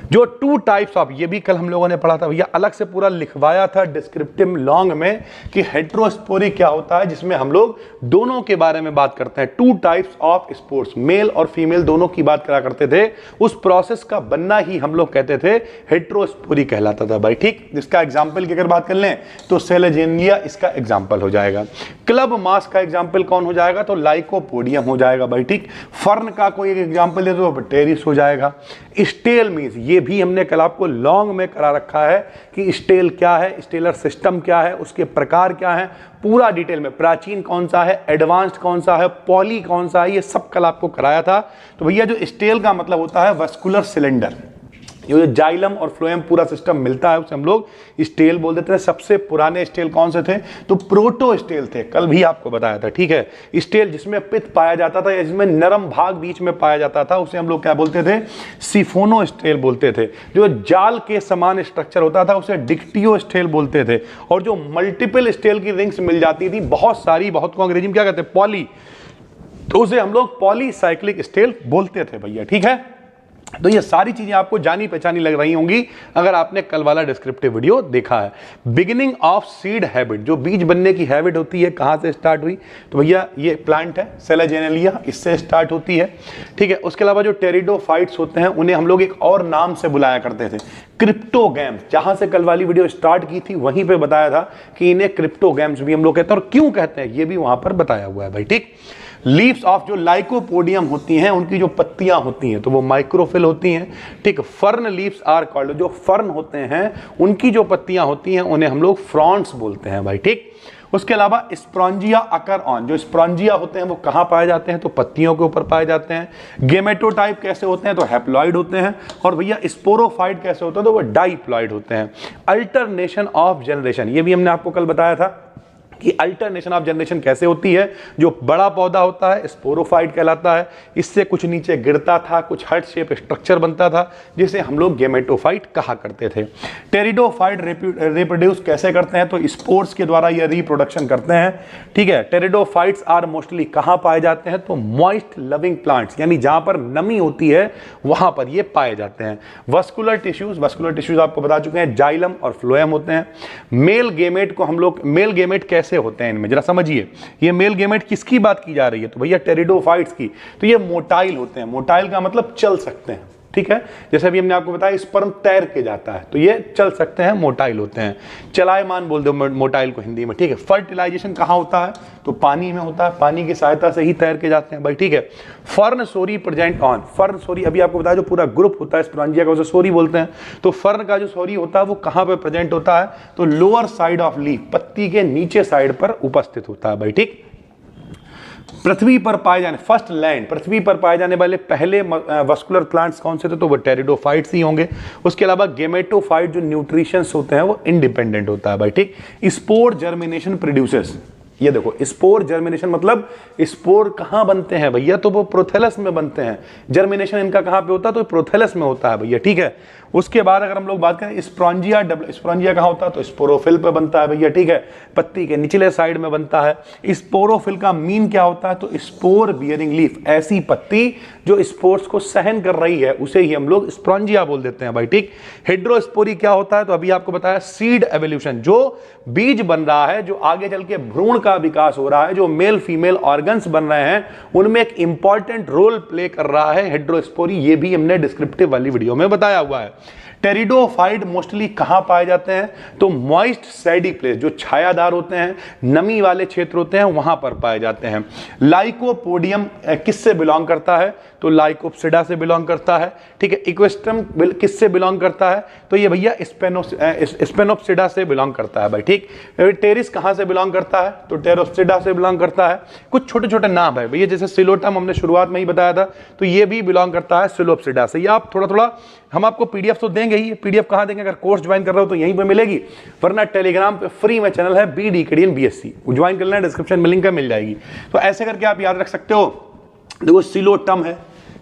जो 2 टाइप्स ऑफ, ये भी कल हम लोगों ने पढ़ा था भैया, अलग से पूरा लिखवाया था डिस्क्रिप्टिव लॉन्ग में कि हेट्रोस्पोरी क्या होता है, जिसमें हम लोग दोनों के बारे में बात करते हैं। 2 टाइप्स ऑफ स्पोर्स, मेल और फीमेल दोनों की बात करा करते थे। उस प्रोसेस का बनना ही हम लोग कहते थे हेट्रोस्पोरी कहलाता था भाई, ठीक। इसका एग्जाम्पल की अगर बात कर लें तो सेलेजेनिया इसका एग्जाम्पल हो जाएगा। क्लब मास का एग्जाम्पल कौन हो जाएगा? तो लाइकोपोडियम हो जाएगा भाई, ठीक। फर्न का कोई एक एग्जाम्पल दे तो टेरिस हो जाएगा। स्टेल मीन्स, ये भी हमने कल आपको लॉन्ग में करा रखा है कि स्टेल क्या है, स्टेलर सिस्टम क्या है, उसके प्रकार क्या है, पूरा डिटेल में। प्राचीन कौन सा है, एडवांस्ड कौन सा है, पॉली कौन सा है, ये सब कल आपको कराया था। तो भैया जो स्टेल का मतलब होता है वेस्कुलर सिलेंडर, ये जो जाइलम और फ्लोएम पूरा सिस्टम मिलता है उसे हम लोग स्टेल बोल देते हैं। सबसे पुराने स्टेल कौन से थे? तो प्रोटो स्टेल थे, कल भी आपको बताया था, ठीक है। स्टेल जिसमें पित्त पाया जाता था या जिसमें नरम भाग बीच में पाया जाता था उसे हम लोग क्या बोलते थे? सिफोनो स्टेल बोलते थे। जो जाल के समान स्ट्रक्चर होता था उसे डिक्टियो स्टेल बोलते थे। और जो मल्टीपल स्टेल की रिंग्स मिल जाती थी बहुत सारी, बहुत को अंग्रेजी में क्या कहते हैं? पॉली, तो उसे हम लोग पॉलीसाइक्लिक स्टेल बोलते थे भैया, ठीक है। तो ये सारी चीजें आपको जानी पहचानी लग रही होंगी अगर आपने कल वाला डिस्क्रिप्टिव वीडियो देखा है। बिगिनिंग ऑफ सीड हैबिट, जो बीज बनने की हैबिट होती है कहां से स्टार्ट हुई? तो भैया ये प्लांट है सेलेजेनेलिया, इससे स्टार्ट होती है, ठीक है। उसके अलावा जो टेरिडोफाइट्स होते हैं उन्हें हम लोग एक और नाम से बुलाया करते थे, क्रिप्टोगैम्स। जहां से कल वाली वीडियो स्टार्ट की थी वहीं पे बताया था कि इन्हें क्रिप्टोगैम्स भी हम लोग कहते हैं। और क्यों कहते हैं ये भी वहां पर बताया हुआ है भाई, ठीक। लीव्स ऑफ जो लाइकोपोडियम होती हैं, उनकी जो पत्तियां होती हैं तो वो माइक्रोफिल होती हैं, ठीक। फर्न लीव्स आर कॉल्ड, जो फर्न होते हैं उनकी जो पत्तियां होती हैं उन्हें हम लोग फ्रॉन्ट्स बोलते हैं भाई, ठीक। उसके अलावा स्प्रॉन्जिया अकर ऑन, जो स्प्रॉन्जिया होते हैं वो कहाँ पाए जाते हैं, तो पत्तियों के ऊपर पाए जाते हैं। गेमेटोटाइप कैसे होते हैं, तो हैप्लॉइड होते हैं। और भैया स्पोरोफाइट कैसे होते हैं, तो वो डाइप्लॉइड होते हैं। अल्टरनेशन ऑफ जनरेशन, ये भी हमने आपको कल बताया था कि अल्टरनेशन ऑफ जनरेशन कैसे होती है। जो बड़ा पौधा होता है स्पोरोफाइट कहलाता है, इससे कुछ नीचे गिरता था, कुछ हार्ट शेप स्ट्रक्चर बनता था, जिसे हम लोग गेमेटोफाइट कहा करते थे। टेरिडोफाइट रिप्रोड्यूस कैसे करते हैं, तो स्पोर्स के द्वारा ये रिप्रोडक्शन करते हैं, ठीक है। टेरिडोफाइट्स आर मोस्टली कहाँ पाए जाते हैं, तो मॉइस्ट लविंग प्लांट्स, यानी जहां पर नमी होती है वहां पर ये पाए जाते हैं। वस्कुलर टिश्यूज आपको बता चुके हैं, जाइलम और फ्लोएम होते हैं। मेल गेमेट को हम लोग, मेल गेमेट कैसे होते हैं इनमें जरा समझिए। ये मेल गेमेट किसकी बात की जा रही है, तो भैया टेरिडोफाइट्स की। तो ये मोटाइल होते हैं, मोटाइल का मतलब चल सकते हैं, ठीक है। जैसे अभी हमने आपको बताया स्पर्म तैर के जाता है, तो ये चल सकते हैं, मोटाइल होते हैं। चलायमान बोल दो मोटाइल को हिंदी में, ठीक है। फर्टिलाइजेशन कहाँ होता है, तो पानी में होता है, पानी की सहायता से ही तैर के जाते हैं भाई, ठीक है। Fern sori present on, fern sori अभी आपको बताया जो पूरा ग्रुप होता है स्प्रॉन्जिया का उसे सोरी बोलते हैं। तो फर्न का जो सोरी होता है वो कहाँ पे प्रेजेंट होता है, तो लोअर साइड ऑफ लीफ, पत्ती के नीचे साइड पर उपस्थित होता है भाई, ठीक। पृथ्वी पर पाए जाने, फर्स्ट लैंड, पृथ्वी पर पाए जाने वाले पहले वस्कुलर प्लांट्स कौन से थे, तो वो टेरिडोफाइट्स ही होंगे। उसके अलावा गेमेटोफाइट जो न्यूट्रिशंस होते हैं वो इंडिपेंडेंट होता है भाई, ठीक। स्पोर जर्मिनेशन प्रोड्यूसेस, ये देखो स्पोर जर्मिनेशन मतलब स्पोर कहां बनते हैं भैया, तो वो प्रोथेलस में बनते हैं। जर्मिनेशन इनका कहां पे होता है, तो प्रोथेलस में होता है भैया, ठीक है। उसके बाद अगर हम लोग बात करें स्प्रॉन्जिया, स्प्रॉन्जिया कहां होता है, तो स्पोरोफिल पे बनता है भैया, ठीक है। पत्ती के निचले साइड में बनता है। स्पोरोफिल का मीन क्या होता है, तो स्पोर बियरिंग लीफ, ऐसी पत्ती जो स्पोर्स को सहन कर रही है उसे ही हम लोग स्प्रॉन्जिया बोल देते हैं भाई, ठीक। हेड्रोस्पोरी क्या होता है, तो अभी आपको बताया सीड एवोल्यूशन, जो बीज बन रहा है, जो आगे चल के भ्रूण का विकास हो रहा है, जो मेल फीमेल ऑर्गन्स बन रहे हैं उनमें एक इंपॉर्टेंट रोल प्ले कर रहा है हेड्रोस्पोरी। ये भी हमने डिस्क्रिप्टिव वाली वीडियो में बताया हुआ है। टेरिडोफाइट मोस्टली कहां पाए जाते हैं, तो मॉइस्ट सैडी प्लेस, जो छायादार होते हैं, नमी वाले क्षेत्र होते हैं, वहां पर पाए जाते हैं। लाइकोपोडियम किससे बिलोंग करता है, तो लाइकोप्सिडा से बिलोंग करता है, ठीक है। इक्वेस्ट्रम किससे बिलोंग करता है, तो ये भैया स्पेनोप्सिडा से बिलोंग करता है भाई, ठीक। टेरिस कहां से बिलोंग करता है, तो टेरोप्सिडा से बिलोंग करता है। कुछ छोटे छोटे नाम है भैया, जैसे सिलोटम हमने शुरुआत में ही बताया था, तो ये भी बिलोंग करता है सिलोप्सिडा से। ये आप थोड़ा थोड़ा, हम आपको पीडीएफ तो देंगे ही, पीडीएफ कहां देंगे, अगर कोर्स ज्वाइन कर रहे हो तो यहीं पे मिलेगी, वरना टेलीग्राम पे फ्री में चैनल है BDKDN BSc, ज्वाइन कर लेना, डिस्क्रिप्शन में लिंक मिल जाएगी। तो ऐसे करके आप याद रख सकते हो। देखो सिलोटम है,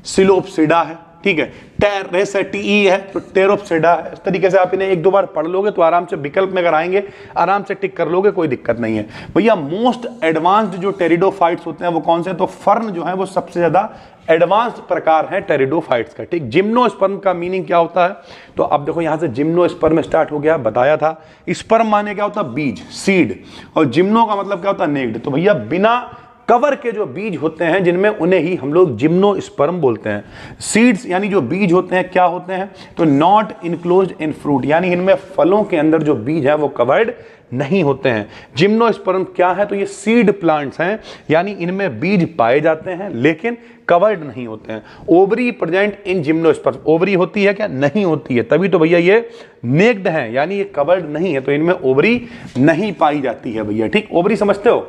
सिलोप्सिडा है, ठीक है। टेरेस है, TE है, तो टेरोप्सिडा है। इस तरीके से आप इन्हें एक दो बार पढ़ लोगे तो आराम से विकल्प में अगर आएंगे आराम से टिक कर लोगे, कोई दिक्कत नहीं है भैया। मोस्ट एडवांस्ड जो टेरिडोफाइट्स होते हैं वो कौन से, तो फर्न जो है वो सबसे ज्यादा एडवांस्ड प्रकार है टेरिडोफाइट्स का, ठीक। जिम्नोस्पर्म का मीनिंग क्या होता है, तो अब देखो यहां से जिम्नोस्पर्म स्टार्ट हो गया, बताया था। स्पर्म माने क्या होता है, बीज, सीड, और जिम्नो का मतलब क्या होता है, नेक्ड। तो भैया बिना कवर के जो बीज होते हैं जिनमें, उन्हें ही हम लोग जिम्नोस्पर्म बोलते हैं। सीड्स यानी जो बीज होते हैं क्या होते हैं, तो नॉट इनक्लोज्ड इन फ्रूट, यानी इनमें फलों के अंदर जो बीज है वो कवर्ड नहीं होते हैं। जिम्नोस्पर्म क्या है, तो ये सीड प्लांट्स हैं, यानी इनमें बीज पाए जाते हैं लेकिन कवर्ड नहीं होते हैं। Ovary present in gymnosperm, ovary होती है क्या, नहीं होती है, तभी तो भैया ये नेक्ड है, यानी ये कवर्ड नहीं है, तो इनमें ओवरी नहीं पाई जाती है भैया, ठीक। ओवरी समझते हो,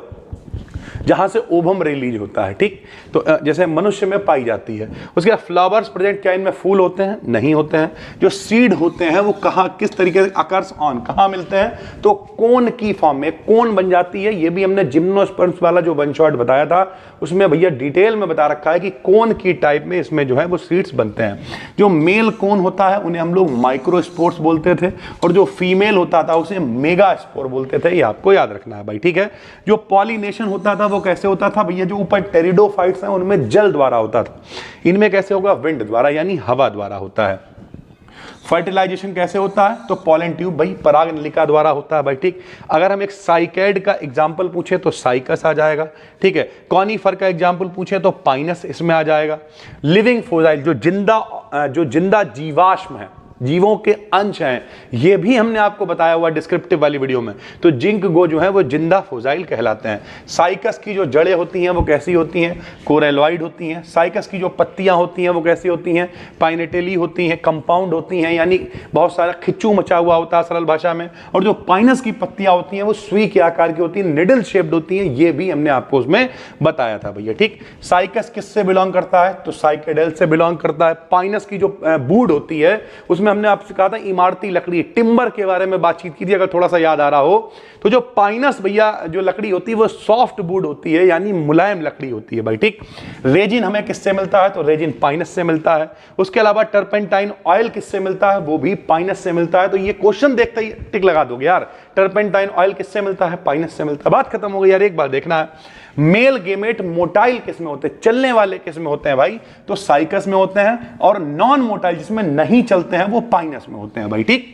जहां से ओवम रिलीज होता है, ठीक। तो जैसे मनुष्य में पाई जाती है। उसके बाद फ्लावर्स प्रेजेंट, क्या इनमें फूल होते हैं, नहीं होते हैं। जो सीड होते हैं वो कहाँ, किस तरीके से अकर्स ऑन, कहाँ मिलते हैं, तो कोन की फॉर्म में, कोन बन जाती है। ये भी हमने जिम्नोस्पर्म्स वाला जो वन शॉट बताया था उसमें भैया डिटेल में बता रखा है कि कोन की टाइप में इसमें जो है वो सीड्स बनते हैं। जो मेल कोन होता है उन्हें हम लोग माइक्रोस्पोर्स बोलते थे, और जो फीमेल होता था उसे मेगा स्पोर बोलते थे, ये आपको याद रखना है भाई, ठीक है। जो पॉलिनेशन होता था वो कैसे होता था भैया, जो ऊपर टेरिडोफाइट्स हैं उनमें जल द्वारा होता था, इनमें कैसे होगा, विंड द्वारा, यानी हवा द्वारा होता है। फर्टिलाइजेशन कैसे होता है, तो पॉलन ट्यूब, भाई पराग नलिका द्वारा होता है भाई, ठीक। अगर हम एक साइकैड का एग्जांपल पूछे तो साइकस आ जाएगा, ठीक है। कॉनीफर का एग्जांपल पूछे तो पाइनस इसमें आ जाएगा। लिविंग फोसाइल, जो जिंदा जीवाश्म है, जीवों के अंश हैं, ये भी हमने आपको बताया हुआ डिस्क्रिप्टिव वाली वीडियो में। तो जिंक गो जो है वो जिंदा फोजाइल कहलाते हैं। साइकस की जो जड़ें होती हैं वो कैसी होती हैं, कोरेलॉइड होती हैं। साइकस की जो पत्तियां होती हैं वो कैसी होती हैं, पाइनेटेली होती हैं, कंपाउंड होती हैं, यानी बहुत सारा खिच्चू मचा हुआ होता है सरल भाषा में। और जो पाइनस की पत्तियां होती हैं वो सुई के आकार की होती हैं, निडल शेप्ड होती हैं, ये भी हमने आपको उसमें बताया था भैया, ठीक। साइकस किससे बिलोंग करता है, तो साइकेडेल से बिलोंग करता है। पाइनस की जो वुड होती है उसमें हमने आपसे कहा था इमारती लकड़ी, टिम्बर के बारे में बातचीत की थी, अगर थोड़ा सा याद आ रहा हो तो। जो पाइनस भैया जो लकड़ी होती है वो सॉफ्ट वुड होती है, यानी मुलायम लकड़ी होती है भाई, ठीक। रेजिन हमें किससे मिलता है, तो रेजिन पाइनस से मिलता है। उसके अलावा टर्पेंटाइन ऑयल किससे मिलता है, वो भी पाइनस से मिलता है। तो ये क्वेश्चन देखते ही टिक लगा दोगे यार, टर्पेंटाइन ऑयल किससे मिलता है, पाइनस से मिलता है, बात खत्म हो गई यार। एक बार देखना है, मेल गेमेट मोटाइल किसमें होते हैं, चलने वाले किसमें होते हैं भाई, तो साइकस में होते हैं। और नॉन मोटाइल जिसमें नहीं चलते हैं वो पाइनस में होते हैं भाई, ठीक।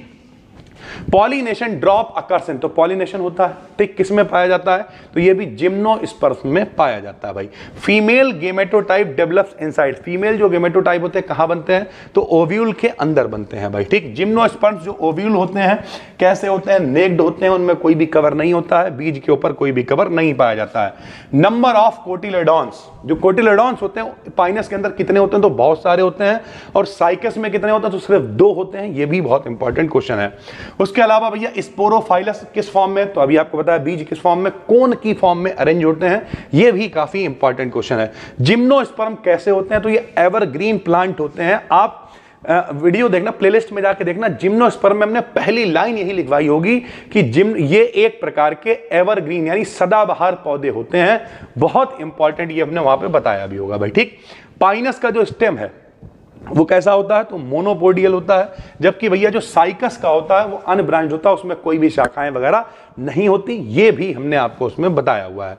पॉलिनेशन ड्रॉप अकर्सन, तो पॉलिनेशन होता है, ठीक, किसमें पाया जाता है, तो ये भी जिम्नोस्पर्म में पाया जाता है भाई। फीमेल गेमेटोटाइप डेवलप्स इनसाइड, फीमेल जो गेमेटोटाइप होते हैं कहां बनते हैं, तो ओव्यूल के अंदर बनते हैं भाई, ठीक। जिम्नोस्पर्म्स जो ओव्यूल होते हैं कैसे होते हैं, नेक्ड होते हैं, उनमें कोई भी कवर नहीं होता है, बीज के ऊपर कोई भी कवर नहीं पाया जाता है। नंबर ऑफ कोटिलेडॉन्स, जो कोटिलेडॉन्स होते हैं पाइनस के अंदर कितने होते हैं, तो बहुत सारे होते हैं। और साइकस में कितने होते हैं, तो सिर्फ 2 होते हैं, ये भी बहुत इंपॉर्टेंट क्वेश्चन है। उसके अलावा भैया स्पोरोफाइलस किस फॉर्म में, तो अभी आपको बताया बीज किस फॉर्म में, कोन की फॉर्म में अरेंज होते हैं, ये भी काफी इंपॉर्टेंट क्वेश्चन है। जिम्नोस्पर्म कैसे होते हैं, तो ये एवरग्रीन प्लांट होते हैं। आप वीडियो देखना, प्लेलिस्ट में जाके देखना, जिम्नोस्पर्म में हमने पहली लाइन यही लिखवाई होगी कि ये एक प्रकार के एवरग्रीन यानी सदाबहार पौधे होते हैं, बहुत इंपॉर्टेंट, ये हमने वहां पे बताया भी होगा भाई, ठीक। पाइनस का जो स्टेम है वो कैसा होता है, तो मोनोपोडियल होता है, जबकि भैया जो साइकस का होता है वो अनब्रांच्ड होता है, उसमें कोई भी शाखाएं वगैरह नहीं होती, ये भी हमने आपको उसमें बताया हुआ है।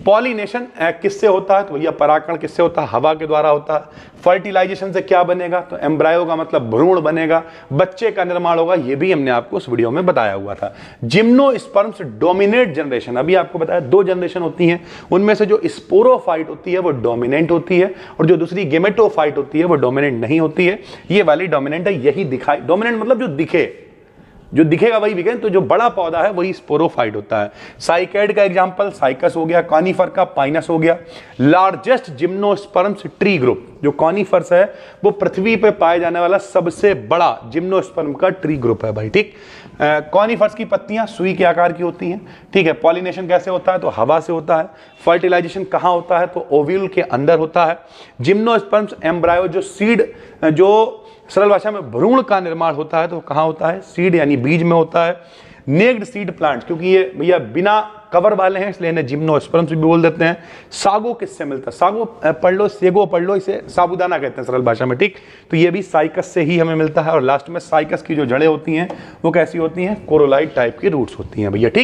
पॉलिनेशन किससे होता है, तो भैया परागण किससे होता है, हवा के द्वारा होता है। फर्टिलाइजेशन से क्या बनेगा, तो एम्ब्रायो का मतलब भ्रूण बनेगा, बच्चे का निर्माण होगा, ये भी हमने आपको उस वीडियो में बताया हुआ था। जिम्नोस्पर्म्स डोमिनेट जनरेशन, अभी आपको बताया 2 जनरेशन होती हैं, उनमें से जो स्पोरोफाइट होती है वो डोमिनेंट होती है, और जो दूसरी गेमेटोफाइट होती है वो डोमिनेंट नहीं होती है। ये वाली डोमिनेंट है, यही दिखाई, डोमिनेंट मतलब जो दिखे, जो दिखेगा वही बिके, तो जो बड़ा पौधा है वही स्पोरोफाइट होता है। साइकेड का एग्जांपल साइकस हो गया, कॉनिफर का पाइनस हो गया। लार्जेस्ट जिम्नोस्पर्म्स ट्री ग्रुप, जो कॉनिफर्स है वो पृथ्वी पे पाए जाने वाला सबसे बड़ा जिम्नोस्पर्म का ट्री ग्रुप है भाई, ठीक। कॉनिफर्स की पत्तियां सुई के आकार की होती हैं, ठीक है। पॉलिनेशन कैसे होता है, तो हवा से होता है। फर्टिलाइजेशन कहां होता है, तो ओव्यूल के अंदर होता है। जिम्नोस्पर्म्स एम्ब्रायो जो सीड, जो सरल भाषा में भ्रूण का निर्माण होता है, तो कहां होता है, सीड यानी बीज में होता है। नेक्ड सीड प्लांट्स, क्योंकि ये भैया बिना कवर वाले हैं इसलिए इन्हें जिम्नोस्पर्म्स भी बोल देते हैं। सागो किससे मिलता है, सागो पढ़ लो, सेगो पढ़ लो, इसे साबूदाना कहते हैं सरल भाषा में, ठीक। तो ये भी साइकस से ही हमें मिलता है। और लास्ट में साइकस की जो जड़ें होती हैं वो कैसी होती हैं, कोरोलाइड टाइप की रूट्स होती हैं भैया, ठीक।